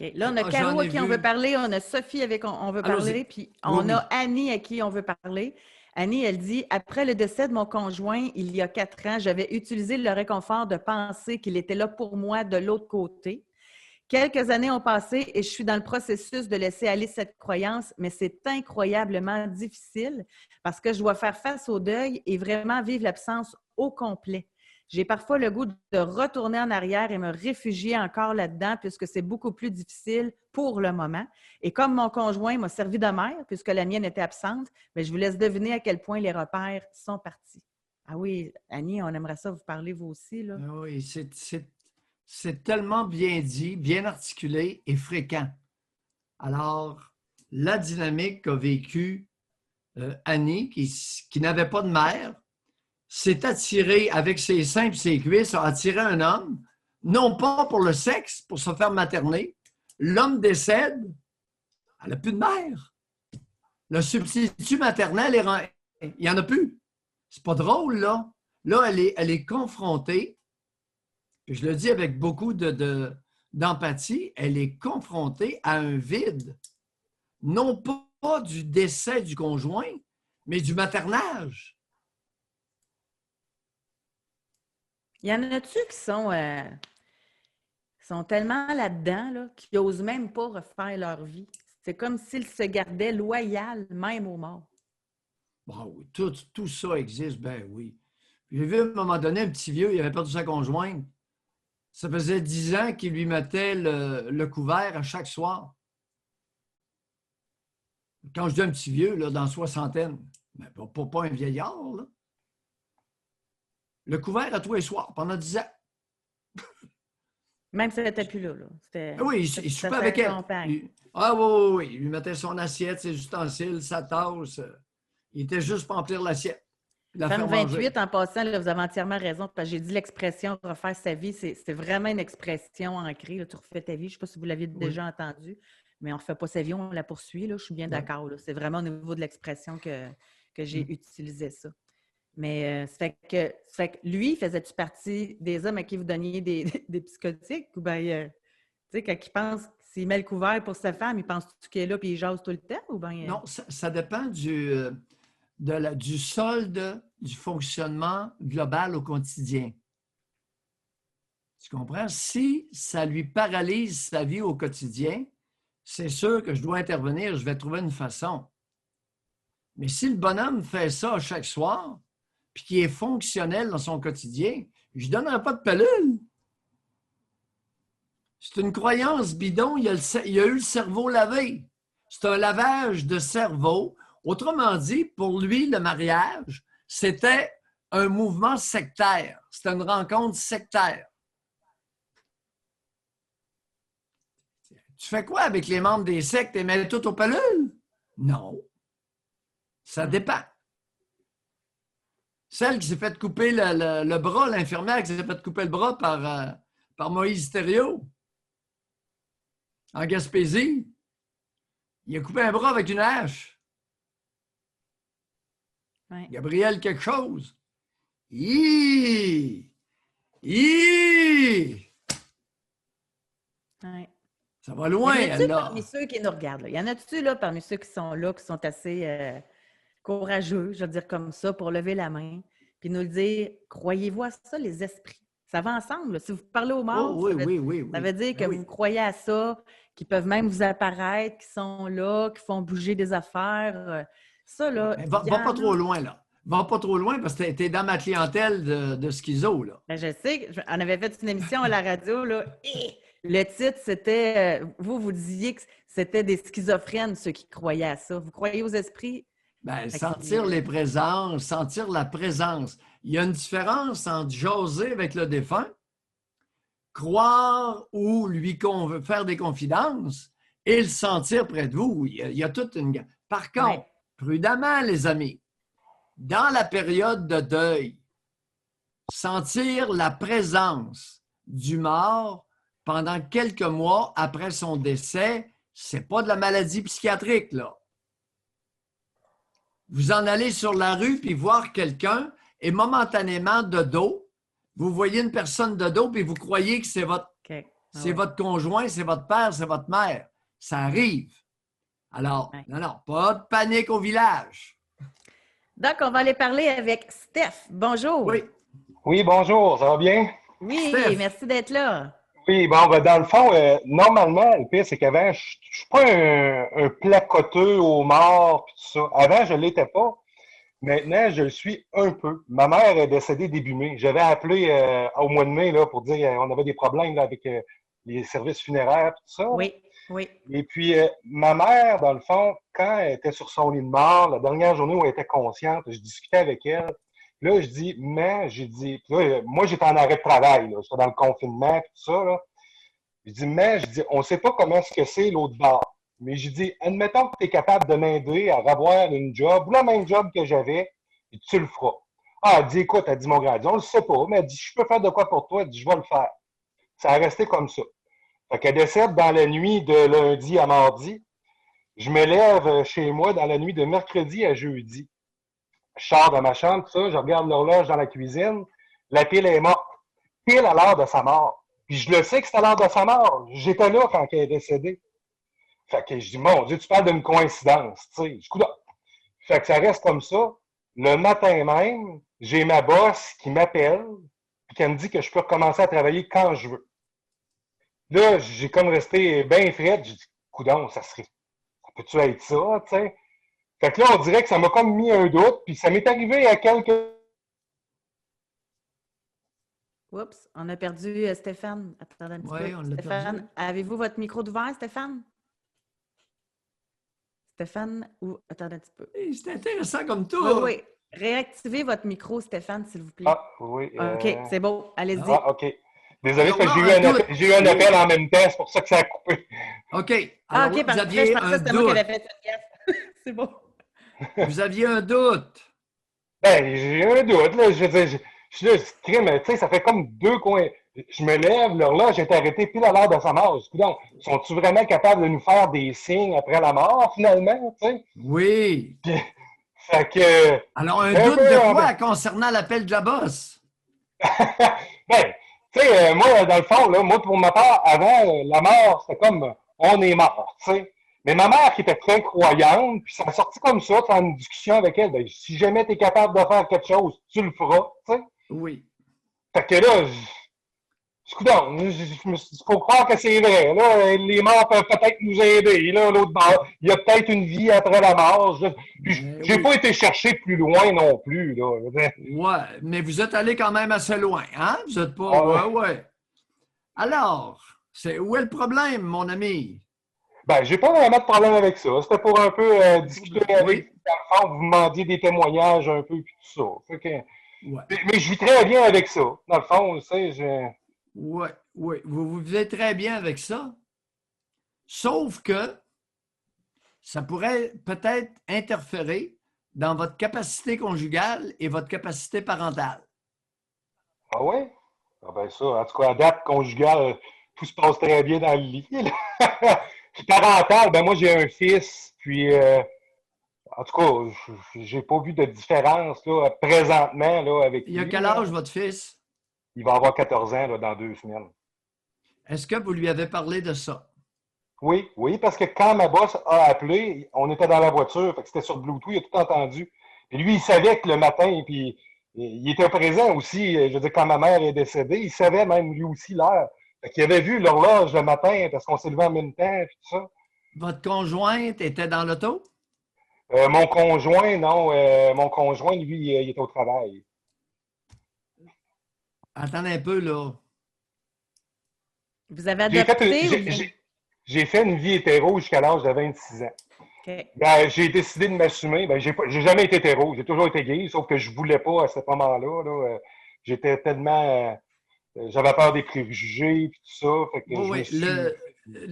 OK. Là, on a Caro à qui on veut parler, on a Sophie avec qui on veut parler, puis on a Annie à qui on veut parler. Annie, elle dit « Après le décès de mon conjoint, il y a 4 ans, j'avais utilisé le réconfort de penser qu'il était là pour moi de l'autre côté. Quelques années ont passé et je suis dans le processus de laisser aller cette croyance, mais c'est incroyablement difficile parce que je dois faire face au deuil et vraiment vivre l'absence au complet. J'ai parfois le goût de retourner en arrière et me réfugier encore là-dedans puisque c'est beaucoup plus difficile pour le moment. Et comme mon conjoint m'a servi de mère puisque la mienne était absente, mais je vous laisse deviner à quel point les repères sont partis. » Ah oui, Annie, on aimerait ça vous parler vous aussi, là. Oui, c'est tellement bien dit, bien articulé et fréquent. Alors, la dynamique qu'a vécue Annie, qui n'avait pas de mère, s'est attirée avec ses seins et ses cuisses, a attiré un homme, non pas pour le sexe, pour se faire materner. L'homme décède, elle n'a plus de mère. Le substitut maternel, il n'y en a plus. C'est pas drôle, là. Là, elle est confrontée, et je le dis avec beaucoup d'empathie, elle est confrontée à un vide. Non pas du décès du conjoint, mais du maternage. Il y en a-tu qui sont tellement là-dedans là, qu'ils n'osent même pas refaire leur vie? C'est comme s'ils se gardaient loyaux même aux morts. Bon, oui, tout ça existe, ben oui. J'ai vu à un moment donné un petit vieux, il avait perdu sa conjointe. Ça faisait 10 ans qu'il lui mettait le couvert à chaque soir. Quand je dis un petit vieux, là, dans la soixantaine, mais pas un vieillard, là. Le couvert à tous les soirs, pendant 10 ans. Même si elle n'était plus là. Oui, il soupait avec elle. Oui. Il lui mettait son assiette, ses ustensiles, sa tasse. Il était juste pour remplir l'assiette. Femme 28, en passant, là, vous avez entièrement raison, parce que j'ai dit l'expression « refaire sa vie », c'est vraiment une expression ancrée. Là, tu refais ta vie. Je ne sais pas si vous l'aviez déjà entendu, mais on ne refait pas sa vie, on la poursuit. Là, je suis bien d'accord. C'est vraiment au niveau de l'expression que j'ai utilisé ça. Mais ça fait que lui, faisait-tu partie des hommes à qui vous donniez des psychotiques? Ou bien, tu sais, quand il pense, s'il met le couvert pour sa femme, il pense qu'il est là et il jase tout le temps? Ou bien, Non, ça dépend du solde du fonctionnement global au quotidien. Tu comprends? Si ça lui paralyse sa vie au quotidien, c'est sûr que je dois intervenir, je vais trouver une façon. Mais si le bonhomme fait ça chaque soir, puis qui est fonctionnel dans son quotidien, je ne donnerai pas de pilule. C'est une croyance bidon, il y a eu le cerveau lavé. C'est un lavage de cerveau. Autrement dit, pour lui, le mariage, c'était un mouvement sectaire. C'était une rencontre sectaire. Tu fais quoi avec les membres des sectes? Tu les mets tout aux pilules? Non. Ça dépend. Celle qui s'est fait couper le bras, l'infirmière qui s'est fait couper le bras par Moïse Thériault, en Gaspésie, il a coupé un bras avec une hache. Ouais. Gabriel quelque chose. Ouais. Ça va loin, elle là. Parmi ceux qui nous regardent, là? Y en a-tu là, parmi ceux qui sont là, qui sont assez courageux, je veux dire comme ça, pour lever la main, puis nous le dire, croyez-vous à ça, les esprits? Ça va ensemble. Là. Si vous parlez aux morts, ça veut dire que vous croyez à ça, qu'ils peuvent même vous apparaître, qu'ils sont là, qu'ils font bouger des affaires. Ça, là... Va pas trop loin, là. Va pas trop loin parce que tu es dans ma clientèle de schizo, là. Ben, je sais, on avait fait une émission à la radio, là. Le titre, c'était, vous disiez que c'était des schizophrènes, ceux qui croyaient à ça. Vous croyez aux esprits? Ben, sentir les présences, sentir la présence. Il y a une différence entre jaser avec le défunt, croire ou lui faire des confidences et le sentir près de vous. Il y a toute une... Par contre, prudemment, les amis, dans la période de deuil, sentir la présence du mort pendant quelques mois après son décès, c'est pas de la maladie psychiatrique, là. Vous en allez sur la rue puis voir quelqu'un et momentanément de dos, vous voyez une personne de dos puis vous croyez que c'est votre, votre conjoint, c'est votre père, c'est votre mère. Ça arrive. Alors, non, pas de panique au village. Donc, on va aller parler avec Steph. Bonjour. Oui, bonjour. Ça va bien? Oui, Steph. Merci d'être là. Oui, bon, ben, dans le fond, normalement, le pire, c'est qu'avant, je suis pas un placoteux au mort pis tout ça. Avant, je l'étais pas. Maintenant, je le suis un peu. Ma mère est décédée début mai. J'avais appelé au mois de mai là, pour dire qu'on avait des problèmes là, avec les services funéraires et tout ça. Oui. Et puis, ma mère, dans le fond, quand elle était sur son lit de mort, la dernière journée où elle était consciente, je discutais avec elle. Là, je dis, mais, j'ai dit, là, moi, j'étais en arrêt de travail, là, j'étais dans le confinement, tout ça, là. Je dis, mais, je dis, on ne sait pas comment est-ce que c'est l'autre bord. Mais je dis, admettons que tu es capable de m'aider à revoir une job, ou le même job que j'avais, et tu le feras. Ah, elle dit, écoute, elle dit, mon gars, elle dit, on ne le sait pas, mais elle dit, je peux faire de quoi pour toi? Elle dit, je vais le faire. Ça a resté comme ça. Fait qu'elle décède dans la nuit de lundi à mardi. Je me lève chez moi dans la nuit de mercredi à jeudi. Je sors de ma chambre, tout ça, je regarde l'horloge dans la cuisine. La pile est morte. Pile à l'heure de sa mort. Puis je le sais que c'est à l'heure de sa mort. J'étais là quand elle est décédée. Fait que je dis, mon Dieu, tu parles d'une coïncidence, tu sais. Fait que ça reste comme ça. Le matin même, j'ai ma boss qui m'appelle et qui me dit que je peux recommencer à travailler quand je veux. Là, j'ai comme resté bien frette. J'ai dit, coudonc, ça peut-tu être ça, tu sais? Fait que là, on dirait que ça m'a comme mis un doute, puis ça m'est arrivé il y a quelques... Oups, on a perdu Stéphane. Attendez un petit peu. On l'a Stéphane, perdu. avez-vous votre micro ouvert, Stéphane? Stéphane, ou... Attendez un petit peu. C'est intéressant comme tout. Oui. Réactivez votre micro, Stéphane, s'il vous plaît. Ah, oui. OK, c'est bon. Allez-y. Ah, OK. Désolé, parce que j'ai eu un appel en même temps, c'est pour ça que ça a coupé. OK. Alors, OK, parce que je pensais que c'était moi qui avais fait cette pièce. C'est bon. Vous aviez un doute. Ben, j'ai eu un doute, là. Je veux dire, je suis là, mais tu sais, ça fait comme deux coins. Je me lève, l'horloge est arrêtée pile à l'heure de sa mort. Je dis, donc, sont-ils vraiment capables de nous faire des signes après la mort, finalement, tu sais? Oui. Puis, fait que... Alors, un doute de quoi concernant l'appel de la bosse? Ben, tu sais, moi, dans le fond, là, moi, pour ma part, avant, la mort, c'était comme, on est mort, tu sais. Mais ma mère, qui était très croyante, puis ça a sorti comme ça, dans une discussion avec elle, ben, si jamais tu es capable de faire quelque chose, tu le feras, tu sais. Oui. Fait que là, il faut croire que c'est vrai. Là, les morts peuvent peut-être nous aider. Là, l'autre bord, il y a peut-être une vie après la mort. J'ai pas été chercher plus loin non plus. Là. Ouais, mais vous êtes allé quand même assez loin, hein? Vous êtes pas... Ouais. Alors, où est le problème, mon ami? Ben, j'ai pas vraiment de problème avec ça. C'était pour un peu discuter avec vous. Vous demandiez des témoignages un peu, puis tout ça. Fait que, mais je vis très bien avec ça. Dans le fond, tu sais, Oui. Vous vivez très bien avec ça. Sauf que ça pourrait peut-être interférer dans votre capacité conjugale et votre capacité parentale. Ah ouais? Ah ben ça, en tout cas, à date conjugale, tout se passe très bien dans le lit. Parental, ben moi j'ai un fils, puis en tout cas, j'ai pas vu de différence là, présentement là, avec lui. Il a quel âge, votre fils? Il va avoir 14 ans là, dans 2 semaines. Est-ce que vous lui avez parlé de ça? Oui, parce que quand ma boss a appelé, on était dans la voiture, fait que c'était sur Bluetooth, il a tout entendu. Puis lui, il savait que le matin, puis il était présent aussi, je veux dire, quand ma mère est décédée, il savait même lui aussi l'heure. Fait qu'il avait vu l'horloge le matin parce qu'on s'est levé en même temps, puis tout ça. Votre conjointe était dans l'auto? Mon conjoint, non. Mon conjoint, lui, il est au travail. Attendez un peu, là. Vous avez J'ai fait, adopté ou j'ai fait une vie hétéro jusqu'à l'âge de 26 ans. OK. Ben, j'ai décidé de m'assumer. Ben, j'ai jamais été hétéro. J'ai toujours été gay, sauf que je voulais pas à ce moment-là. Là. J'étais tellement. J'avais peur des préjugés et tout ça. Fait que Oui, je me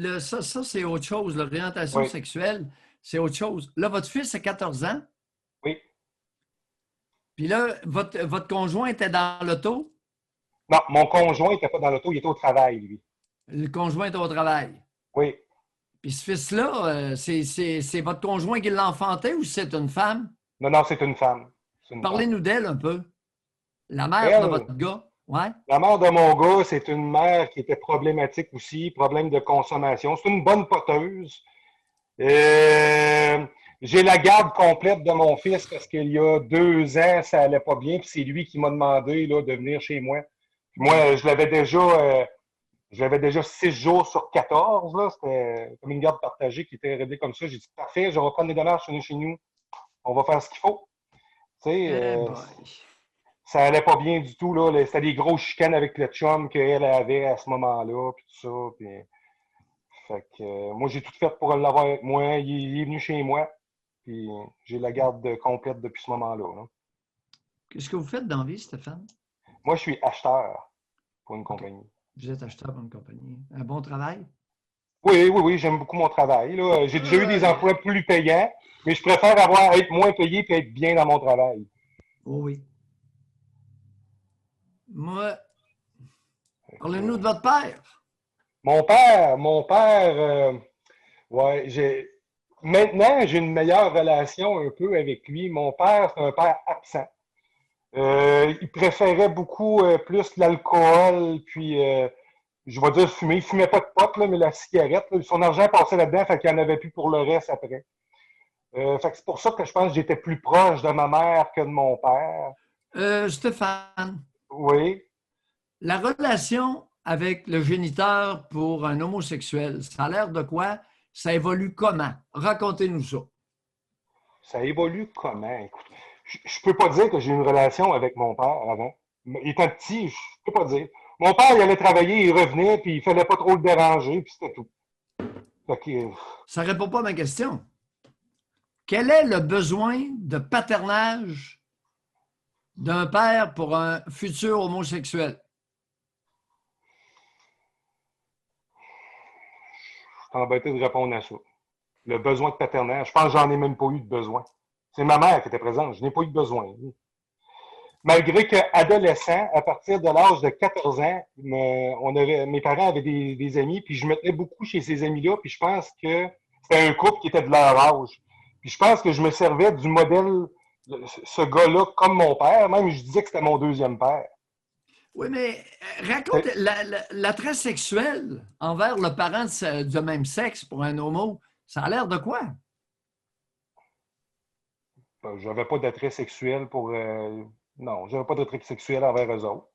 oui. suis. Ça c'est autre chose. L'orientation Oui, sexuelle, c'est autre chose. Là, votre fils a 14 ans. oui. Puis là, votre conjoint était dans l'auto. Non, mon conjoint n'était pas dans l'auto, il était au travail, lui. Le conjoint est au travail. Oui. Puis ce fils-là, c'est votre conjoint qui l'a enfanté ou c'est une femme? Non, non, c'est une femme. C'est une femme. Parlez-nous d'elle un peu. La mère de Elle, votre gars. Ouais. la mère de mon gars, c'est une mère qui était problématique aussi, problème de consommation. C'est une bonne poteuse. J'ai la garde complète de mon fils parce qu'il y a 2 ans, ça allait pas bien, puis c'est lui qui m'a demandé là, de venir chez moi. Puis moi, je l'avais déjà 6 jours sur 14. Là. C'était comme une garde partagée qui était réglée comme ça. J'ai dit parfait, je vais reprendre les dollars chez nous. On va faire ce qu'il faut. Tu sais, Eh boy. ça allait pas bien du tout. Là. C'était des grosses chicanes avec le chum qu'elle avait à ce moment-là, puis tout ça. Puis, fait que, moi, j'ai tout fait pour l'avoir avec moi. Il est venu chez moi. Puis j'ai la garde complète depuis ce moment-là. Là. Qu'est-ce que vous faites dans la vie, Stéphane? Moi, je suis acheteur pour une OK. compagnie. Vous êtes acheteur pour une compagnie. Un bon travail? Oui, oui, oui, j'aime beaucoup mon travail. Là. J'ai déjà eu des emplois plus payants, mais je préfère être moins payé et être bien dans mon travail. Oh oui. Moi, parlez-nous de votre père. Mon père, ouais, maintenant, j'ai une meilleure relation un peu avec lui. Mon père, c'est un père absent. Il préférait beaucoup plus l'alcool, puis je vais dire fumer. Il fumait pas de pot, là, mais la cigarette, là, son argent passait là-dedans, fait qu'il n'y en avait plus pour le reste après. Fait que c'est pour ça que je pense que j'étais plus proche de ma mère que de mon père. Stéphane, Oui. la relation avec le géniteur pour un homosexuel, ça a l'air de quoi? Ça évolue comment? Racontez-nous ça. Ça évolue comment? Écoute, je peux pas dire que j'ai eu une relation avec mon père avant. Étant petit, je peux pas dire. Mon père, il allait travailler, il revenait, puis il fallait pas trop le déranger, puis c'était tout. Fait que, Ça ne répond pas à ma question. Quel est le besoin de paternage d'un père pour un futur homosexuel? je suis embêté de répondre à ça. Le besoin de paternage, je pense que j'en ai même pas eu de besoin. C'est ma mère qui était présente, je n'ai pas eu de besoin. Malgré qu'adolescent, à partir de l'âge de 14 ans, mes parents avaient des amis, puis je me tenais beaucoup chez ces amis-là, puis je pense que c'était un couple qui était de leur âge. Puis je pense que je me servais du modèle, ce gars-là, comme mon père, même je disais que c'était mon deuxième père. Oui, mais raconte l'attrait sexuel envers le parent de même sexe pour un homo, ça a l'air de quoi? J'avais pas d'attrait sexuel pour. Non, j'avais pas d'attrait sexuel envers eux autres.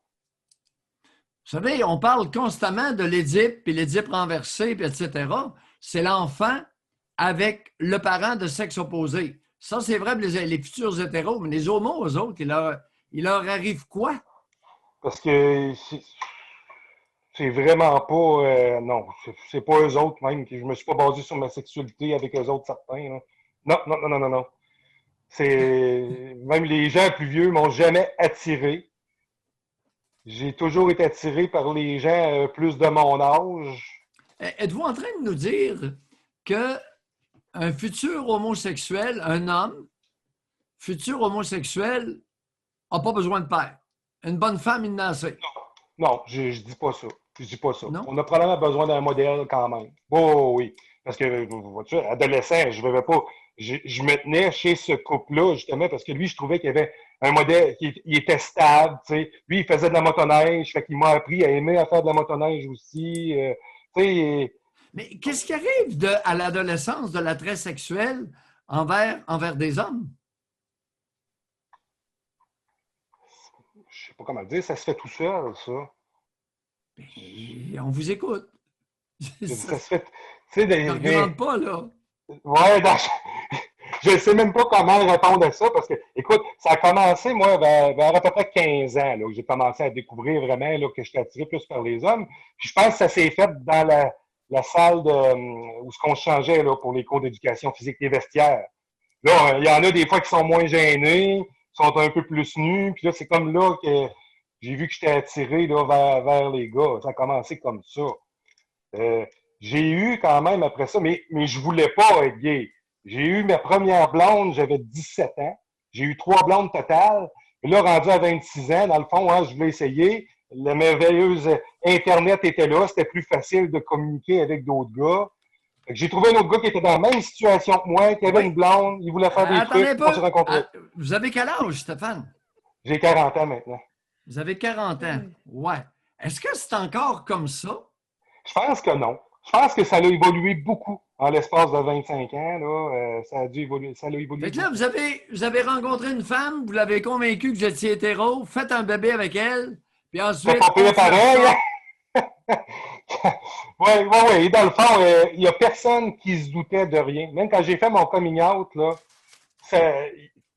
Vous savez, on parle constamment de l'Édipe, puis l'Édipe renversé, puis etc. C'est l'enfant avec le parent de sexe opposé. Ça, c'est vrai pour les futurs hétéros, mais les homos, eux autres, il leur arrive quoi? Parce que c'est vraiment pas. Non, c'est pas eux autres même. Je me suis pas basé sur ma sexualité avec eux autres certains. Là. Non, non, non, non, non, non. C'est. Même les gens plus vieux m'ont jamais attiré. J'ai toujours été attiré par les gens plus de mon âge. Êtes-vous en train de nous dire qu'un futur homosexuel, un homme, futur homosexuel, n'a pas besoin de père? Une bonne femme, il n'a assez. Non, je dis pas ça. Je dis pas ça. Non? On a probablement besoin d'un modèle quand même. Oh oui. Parce que, vois-tu, adolescent, je ne pas. Je me tenais chez ce couple-là, justement, parce que lui, je trouvais qu'il y avait un modèle il était stable. Tu sais. Lui, il faisait de la motoneige, fait qu'il m'a appris à aimer à faire de la motoneige aussi. Tu sais, Mais qu'est-ce qui arrive à l'adolescence de l'attrait sexuel envers des hommes? je sais pas comment le dire, ça se fait tout seul, ça. Et on vous écoute. Ça se fait. Tu sais, Ne regarde pas, là. ouais, Je ne sais même pas comment répondre à ça parce que, écoute, ça a commencé, moi, vers à peu près 15 ans, là, où j'ai commencé à découvrir vraiment là, que j'étais attiré plus par les hommes. Puis je pense que ça s'est fait dans la salle où ce qu'on se changeait là, pour les cours d'éducation physique, les vestiaires. Là, il y en a des fois qui sont moins gênés, qui sont un peu plus nus. Puis là, c'est comme là que j'ai vu que j'étais attiré là, vers les gars. Ça a commencé comme ça. Euh, j'ai eu quand même après ça, mais je voulais pas être gay. J'ai eu ma première blonde, j'avais 17 ans. J'ai eu 3 blondes totales. Et là, rendu à 26 ans, dans le fond, hein, je voulais essayer. La merveilleuse Internet était là. C'était plus facile de communiquer avec d'autres gars. J'ai trouvé un autre gars qui était dans la même situation que moi, qui avait une blonde, il voulait faire des Attendez un trucs, on se peu. rencontrait. Vous avez quel âge, Stéphane? J'ai 40 ans maintenant. Vous avez 40 ans. Ouais. Est-ce que c'est encore comme ça? Je pense que non. Je pense que ça a évolué beaucoup en l'espace de 25 ans. Là, ça a dû évoluer. Ça a évolué Fait que là, beaucoup. vous avez rencontré une femme, vous l'avez convaincue que vous étiez hétéro, faites un bébé avec elle, puis ensuite. C'est pas pire pareil. Oui, oui, oui. Dans le fond, il n'y a personne qui se doutait de rien. Même quand j'ai fait mon coming out, là,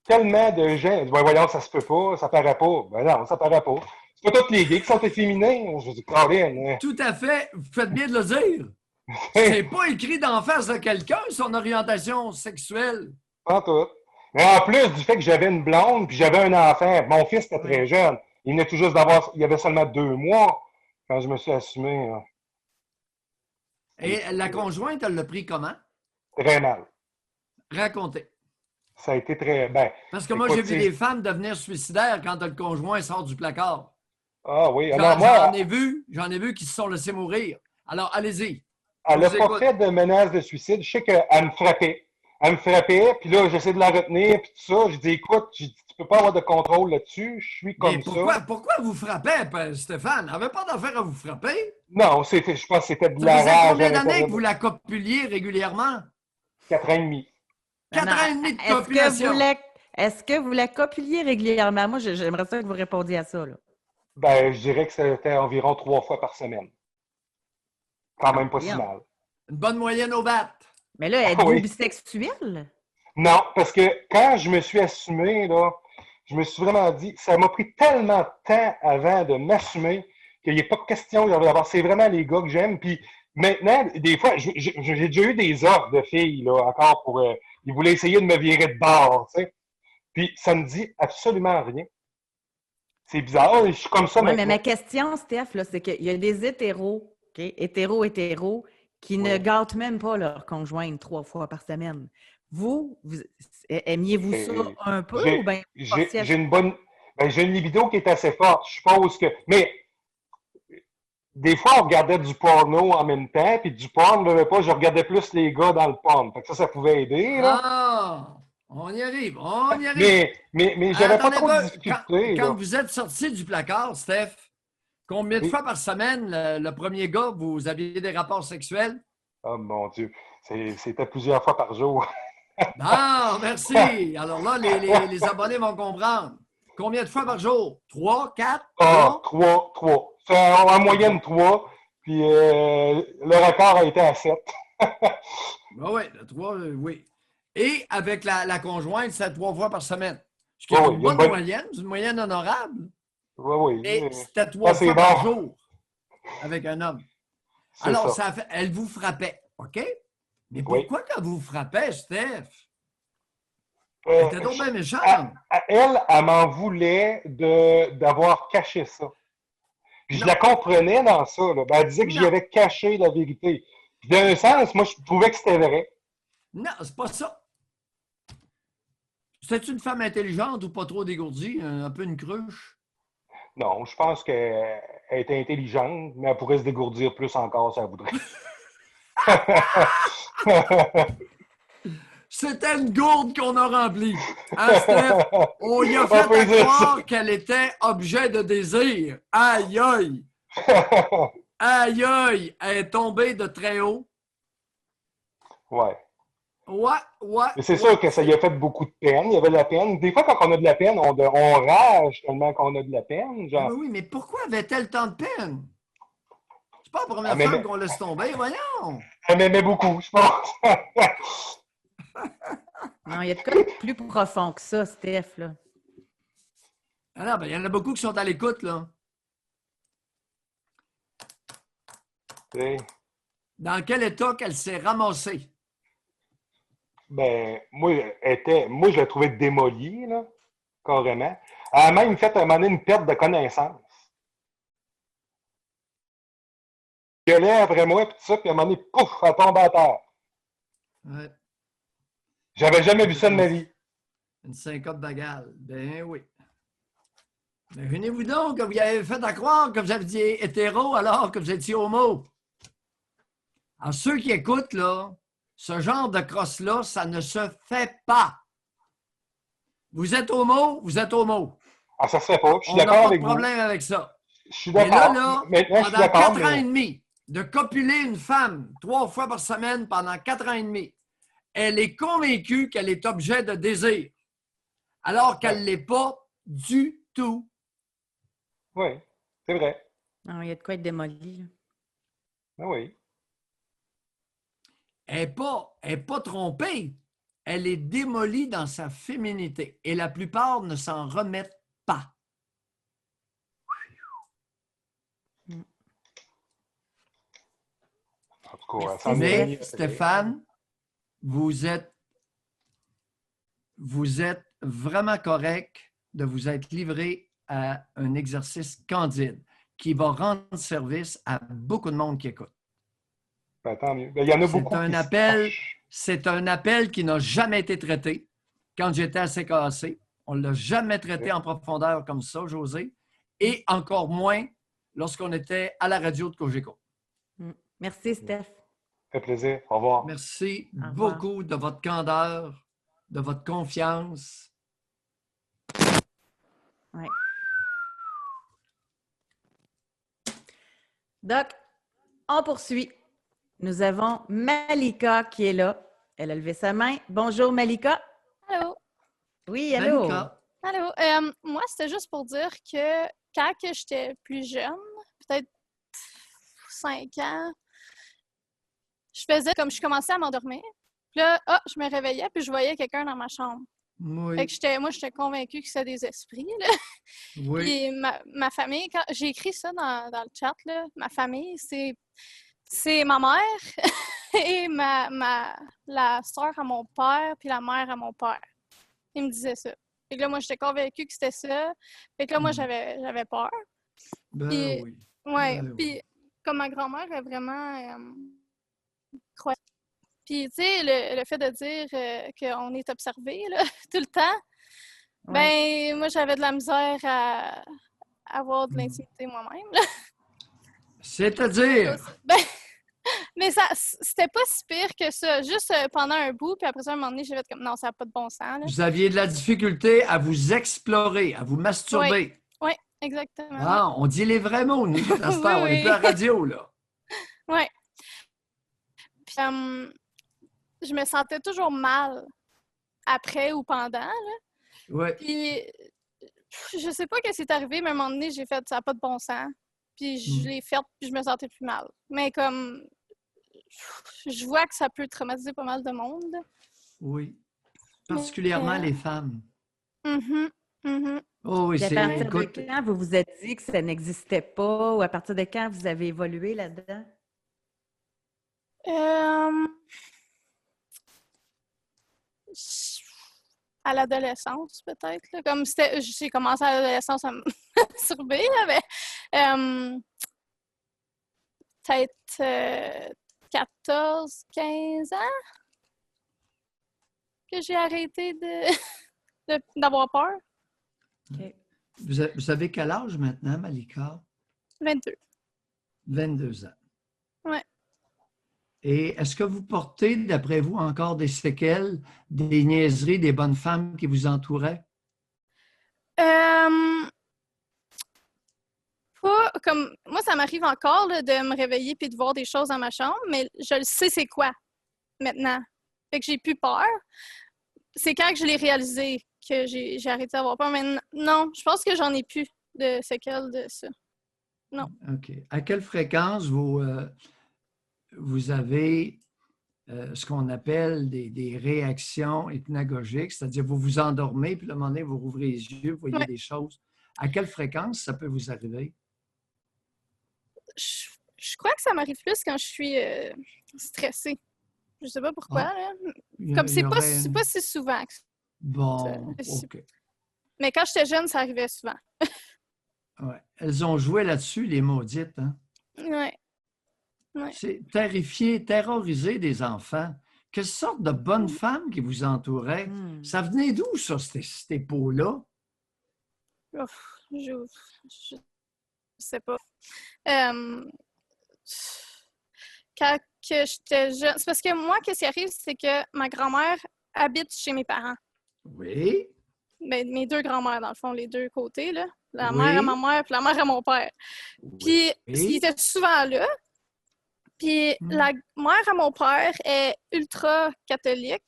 tellement de gens. Ben, voyons, ça se peut pas, ça paraît pas. Ben non, ça paraît pas. C'est pas tous les gays qui sont efféminés. Je dis, Colin. Tout à fait. Vous faites bien de le dire. C'est pas écrit d'en face de quelqu'un, son orientation sexuelle. Pas tout. Mais en plus du fait que j'avais une blonde puis j'avais un enfant, mon fils était très jeune. Il venait tout juste d'avoir, il avait seulement 2 mois quand je me suis assumé. Là. Et la conjointe, elle l'a pris comment? Très mal. Racontez. Ça a été très. Ben, parce que moi, j'ai vu des femmes devenir suicidaires quand le conjoint sort du placard. Ah oui. Alors, moi, j'en ai vu qui se sont laissés mourir. Alors, allez-y. Elle n'a pas fait de menace de suicide. Je sais qu'elle me frappait. Elle me frappait, puis là, j'essaie de la retenir, puis tout ça. Je dis, écoute, tu peux pas avoir de contrôle là-dessus. Je suis comme ça. Pourquoi vous frappez, Stéphane? Elle n'avait pas d'affaire à vous frapper? Non, je pense que c'était de la rage. Ça faisait combien d'années que vous la copuliez régulièrement? 4 ans et demi. 4 ans et demi de copulation. Est-ce que vous la copuliez régulièrement? Moi, j'aimerais ça que vous répondiez à ça. Là. Ben, je dirais que c'était environ 3 fois par semaine. Quand même pas si mal. Une bonne moyenne au bat. Mais là, êtes-vous bisexuel? Non, parce que quand je me suis assumé, là, je me suis vraiment dit, ça m'a pris tellement de temps avant de m'assumer qu'il n'y a pas de question d'avoir. C'est vraiment les gars que j'aime. Puis maintenant, des fois, j'ai déjà eu des offres de filles, là, encore pour. Ils voulaient essayer de me virer de bord, tu sais. Puis ça me dit absolument rien. C'est bizarre, je suis comme ça maintenant. Mais ma question, Steph, là, c'est qu'il y a des hétéros, hétéros, qui ne gâtent même pas leur conjointe 3 fois par semaine. Vous aimiez-vous ça un peu ou bien j'ai une bonne. Ben, j'ai une libido qui est assez forte. Je suppose que. Mais des fois, on regardait du porno en même temps, puis du porn, je regardais plus les gars dans le porn. Fait que ça pouvait aider. Là. Ah! On y arrive, on y arrive. Mais j'avais pas trop de difficultés. Quand vous êtes sorti du placard, Steph, combien de fois par semaine, le premier gars, vous aviez des rapports sexuels? Oh mon Dieu, c'était plusieurs fois par jour. Bon, merci. Alors là, les abonnés vont comprendre. Combien de fois par jour? 3, 4? Ah, 3. En moyenne 3. Puis le record a été à 7. Ben oui, 3, oui. Et avec la conjointe, c'est 3 fois par semaine. Ce qui est une bonne moyenne, une moyenne honorable. Oui. Et c'était 3 fois par jour avec un homme. Alors, elle vous frappait, OK? Mais pourquoi quand vous frappait, Steph? Elle était donc bien méchante. Elle m'en voulait d'avoir caché ça. Puis je la comprenais dans ça. Là. Ben, elle disait que j'y avais caché la vérité. Puis d'un sens, moi, je trouvais que c'était vrai. Non, c'est pas ça. C'est une femme intelligente ou pas trop dégourdie, un peu une cruche? Non, je pense qu'elle était intelligente, mais elle pourrait se dégourdir plus encore si elle voudrait. C'était une gourde qu'on a remplie. Hein, Steph? On y a fait croire qu'elle était objet de désir. Aïe, aïe! Aïe, aïe! Elle est tombée de très haut. Ouais. Ouais. Mais c'est sûr que ça lui a fait beaucoup de peine. Il y avait de la peine. Des fois, quand on a de la peine, on rage tellement qu'on a de la peine. Genre... Oui, mais pourquoi avait-elle tant de peine? C'est pas la première femme qu'on laisse tomber, voyons. Elle m'aimait beaucoup, je pense. Non, il y a de quoi de plus profond que ça, Steph, là. Alors, ben, il y en a beaucoup qui sont à l'écoute, là. Tu sais. Dans quel état qu'elle s'est ramassée? Ben, moi, je l'ai trouvée démolie, là, carrément. Elle a même fait à un moment donné une perte de connaissance. Elle gueulait après moi, puis tout ça, puis à un moment donné, pouf, elle tombe à terre. Ouais. J'avais jamais vu ça de ma vie. Une syncope bagale. Ben oui. Mais venez-vous donc, que vous avez fait à croire que vous aviez hétéro alors que vous étiez homo. Alors, ceux qui écoutent, là, ce genre de crosse-là, ça ne se fait pas. Vous êtes homo, vous êtes homo. Ah, ça se fait pas. Je suis On n'a d'accord pas de avec vous. problème avec ça. Je suis Mais là, d'accord. Maintenant, je suis pendant d'accord, 4 ans et mais demi, de copuler une femme 3 fois par semaine pendant 4 ans et demi, elle est convaincue qu'elle est objet de désir, alors qu'elle ne l'est pas du tout. oui, c'est vrai. Non, il y a de quoi être démoli, là. Ah oui. Elle n'est pas trompée. Elle est démolie dans sa féminité. Et la plupart ne s'en remettent pas. En tout cas, Merci, ça me Mais, dit- Stéphane, vous êtes vraiment correct de vous être livré à un exercice candide qui va rendre service à beaucoup de monde qui écoute. Ben, tant mieux. Ben, il y en a beaucoup qui se cachent. C'est un appel qui n'a jamais été traité. Quand j'étais à CKAC, on ne l'a jamais traité en profondeur comme ça, José, et encore moins lorsqu'on était à la radio de Cogeco. Merci, Steph. Ça fait plaisir. Au revoir. Merci Au revoir. beaucoup de votre candeur, de votre confiance. Ouais. Doc, on poursuit. Nous avons Malika qui est là. Elle a levé sa main. Bonjour, Malika. Allô? Oui, allô? Malika, Allô? Moi, c'était juste pour dire que quand que j'étais plus jeune, peut-être 5 ans, je faisais comme je commençais à m'endormir. Puis là, je me réveillais puis je voyais quelqu'un dans ma chambre. Fait oui, que moi, j'étais convaincue que c'était des esprits, là. oui. Puis ma famille, quand j'ai écrit ça dans le chat, là, ma famille, c'est ma mère et la sœur à mon père puis la mère à mon père. Ils me disaient ça. Fait que là, moi, j'étais convaincue que c'était ça. Fait que là, moi, j'avais peur. Ben Puis, oui. ouais. Ben Puis, oui. comme ma grand-mère est vraiment croyante. Puis, tu sais, le fait de dire qu'on est observé là, tout le temps, ben, moi, j'avais de la misère à avoir de l'intimité moi-même. Là. C'est-à-dire, Ben, mais ça, c'était pas si pire que ça. Juste pendant un bout, puis après ça, un moment donné, j'ai fait comme non, ça n'a pas de bon sens. Là. vous aviez de la difficulté à vous explorer, à vous masturber. Oui, exactement. Ah, on dit les vrais mots, nous, à cette heure. On n'est Oui. plus à la radio, là. Oui. Puis, je me sentais toujours mal après ou pendant. Là. Oui. Puis, je sais pas ce qui est arrivé, mais à un moment donné, j'ai fait ça n'a pas de bon sens. Puis, je l'ai fait, puis je me sentais plus mal. Mais comme, je vois que ça peut traumatiser pas mal de monde. Oui. Particulièrement les femmes. Oh oui, Puis à c'est. partir Écoute, de quand vous vous êtes dit que ça n'existait pas ou à partir de quand vous avez évolué là-dedans? À l'adolescence, peut-être. Là. Comme j'ai commencé à l'adolescence à me masturber, là, mais peut-être 14, 15 ans que j'ai arrêté d'avoir peur. OK. vous avez quel âge maintenant, Malika? 22. 22 ans. Ouais. Et est-ce que vous portez, d'après vous, encore des séquelles, des niaiseries des bonnes femmes qui vous entouraient? Pas comme moi, ça m'arrive encore là, de me réveiller puis de voir des choses dans ma chambre, mais je le sais c'est quoi maintenant. Fait que j'ai plus peur. C'est quand que je l'ai réalisé que j'ai arrêté d'avoir peur. Mais non, je pense que j'en ai plus de séquelles de ça. Non. OK. À quelle fréquence vous avez ce qu'on appelle des réactions hypnagogiques, c'est-à-dire vous vous endormez, puis à un moment donné, vous rouvrez les yeux, vous voyez des choses. À quelle fréquence ça peut vous arriver? Je crois que ça m'arrive plus quand je suis stressée. Je sais pas pourquoi. Là. Comme c'est pas si souvent que ça. Bon, OK. Mais quand j'étais jeune, ça arrivait souvent. Ouais. Elles ont joué là-dessus, les maudites. Hein? Ouais. C'est terrifier, terroriser des enfants. Quelle sorte de bonnes femmes qui vous entouraient? Ça venait d'où, ça, ces peaux-là? Je sais pas. Quand que j'étais jeune... C'est parce que moi, qu'est-ce qui arrive, c'est que ma grand-mère habite chez mes parents. Oui. Ben, mes deux grand-mères, dans le fond, les deux côtés, là. La mère à ma mère puis la mère à mon père. Puis, ils étaient souvent là. Puis, la mère à mon père est ultra catholique.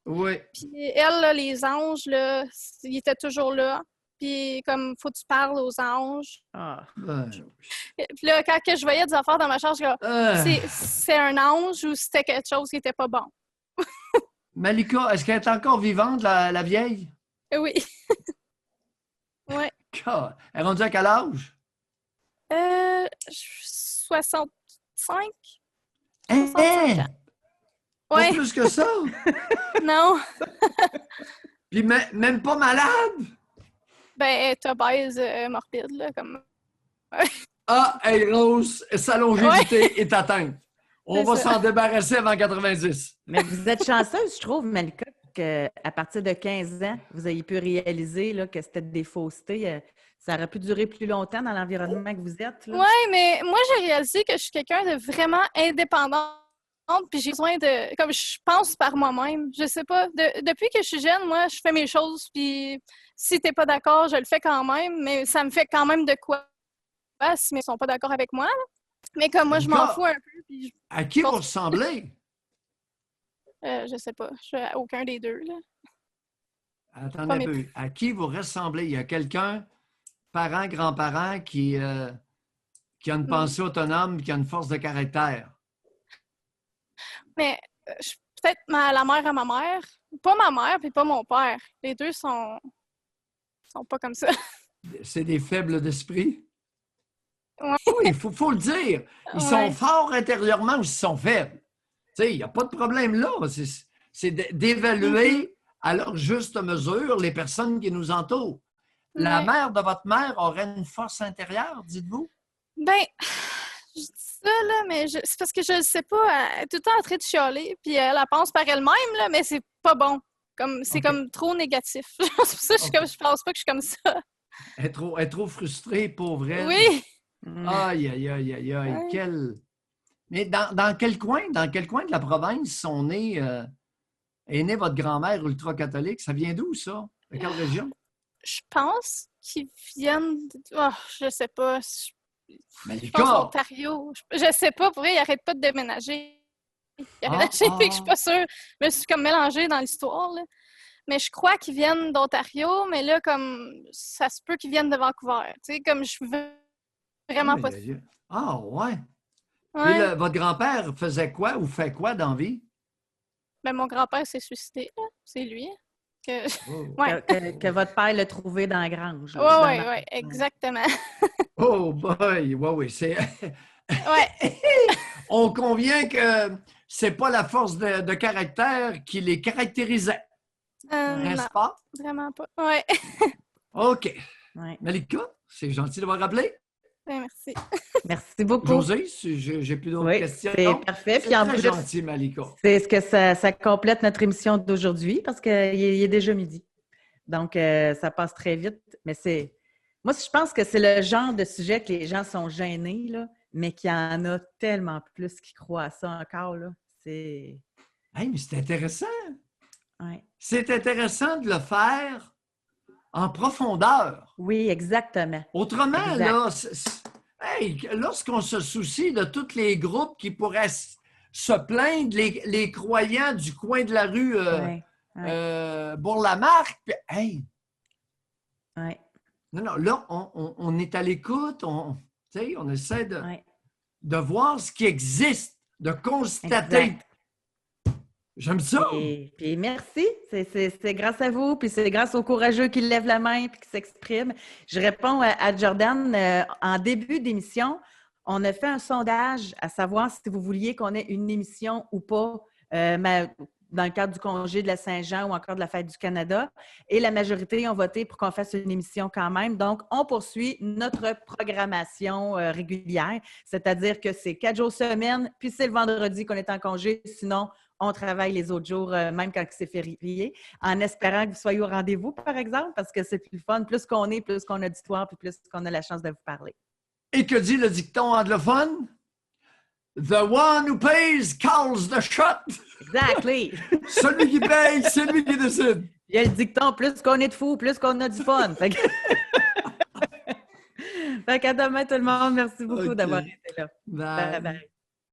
Oui. Puis, elle, là, les anges, là, ils étaient toujours là. Puis, comme, faut que tu parles aux anges. Puis là, quand je voyais des affaires dans ma chambre, c'est un ange ou c'était quelque chose qui était pas bon. Malika, est-ce qu'elle est encore vivante, la vieille? Oui. Oui. Elle est rendue à quel âge? 65. Hein? 65 ans. Pas plus que ça? Non. Puis même pas malade? Ben, t'as obèse morbide, là, comme... Hey Rose, sa longévité est atteinte. On va s'en débarrasser avant 90. Mais vous êtes chanceuse, je trouve, Malika, qu'à partir de 15 ans, vous ayez pu réaliser là, que c'était des faussetés. Ça aurait pu durer plus longtemps dans l'environnement que vous êtes. Oui, mais moi, j'ai réalisé que je suis quelqu'un de vraiment indépendante, puis j'ai besoin de... Comme je pense par moi-même. Je sais pas. Depuis que je suis jeune, moi, je fais mes choses, puis si t'es pas d'accord, je le fais quand même, mais ça me fait quand même de quoi si ils sont pas d'accord avec moi. Là. Mais comme moi, je m'en fous un peu. Puis à qui vous ressemblez? Je sais pas. Je suis à aucun des deux. Là. Attendez un peu. À qui vous ressemblez? Il y a quelqu'un, parent, grand-parent, qui a une pensée autonome, qui a une force de caractère. Mais peut-être la mère à ma mère. Pas ma mère, puis pas mon père. Les deux sont pas comme ça. C'est des faibles d'esprit? Ouais. Oui, il faut le dire. Ils sont forts intérieurement ou ils sont faibles. Tu sais, il n'y a pas de problème là. C'est d'évaluer à leur juste mesure les personnes qui nous entourent. La mère de votre mère aurait une force intérieure, dites-vous? Ben, je dis ça, là, mais c'est parce que je ne sais pas. Elle est tout le temps en train de chialer, puis elle pense par elle-même, là, mais c'est pas bon. C'est comme trop négatif. C'est pour ça que je pense pas que je suis comme ça. Elle est trop frustrée, pauvre elle. Oui! Aïe, aïe, aïe, aïe, aïe. Mais dans quel coin de la province est née votre grand-mère ultra-catholique? Ça vient d'où, ça? De quelle région? Je pense qu'ils viennent... je sais pas. Je pense Ontario. Je sais pas, pour vrai, ils n'arrêtent pas de déménager. Ils arrêtent que je suis pas sûre. Je me suis comme mélangée dans l'histoire, là. Mais je crois qu'ils viennent d'Ontario, mais là, comme ça se peut qu'ils viennent de Vancouver. Tu sais, comme je veux vraiment pas... Ah, ouais. Puis votre grand-père faisait quoi ou fait quoi dans la vie? Ben, mon grand-père s'est suicidé, là. C'est lui. Que votre père l'a trouvé dans la grange. Oui, exactement. Oh boy! Oui, c'est... On convient que c'est pas la force de caractère qui les caractérisait. N'est-ce pas? Vraiment pas. Oui. OK. Malika, c'est gentil de m'avoir rappelé. Ben, merci. Merci beaucoup. Josée, j'ai plus d'autres questions. C'est parfait. C'est très gentil, Malika. C'est ce que ça complète notre émission d'aujourd'hui parce qu'il est déjà midi. Donc, ça passe très vite. Mais moi, je pense que c'est le genre de sujet que les gens sont gênés, là, mais qu'il y en a tellement plus qui croient à ça encore. Là. Hey, mais c'est intéressant. Ouais. C'est intéressant de le faire en profondeur. Oui, exactement. Autrement, là, lorsqu'on se soucie de tous les groupes qui pourraient se plaindre, les croyants du coin de la rue Bourg-Lamarque, Non, là, on est à l'écoute, on essaie de voir ce qui existe, de constater. J'aime ça. Et puis merci, c'est grâce à vous, puis c'est grâce aux courageux qui lèvent la main puis qui s'expriment. Je réponds à Jordan, en début d'émission, on a fait un sondage à savoir si vous vouliez qu'on ait une émission ou pas dans le cadre du congé de la Saint-Jean ou encore de la Fête du Canada. Et la majorité ont voté pour qu'on fasse une émission quand même. Donc, on poursuit notre programmation régulière, c'est-à-dire que c'est 4 jours semaine, puis c'est le vendredi qu'on est en congé. Sinon, on travaille les autres jours, même quand c'est férié, en espérant que vous soyez au rendez-vous, par exemple, parce que c'est plus fun. Plus qu'on est, plus qu'on a d'histoire, puis plus qu'on a la chance de vous parler. Et que dit le dicton anglophone? The one who pays calls the shot. Exactly. Celui qui paye, c'est lui qui décide. Il y a le dicton, plus qu'on est de fous, plus qu'on a du fun. Fait qu'à demain tout le monde. Merci beaucoup d'avoir été là. Bye. Bye bye.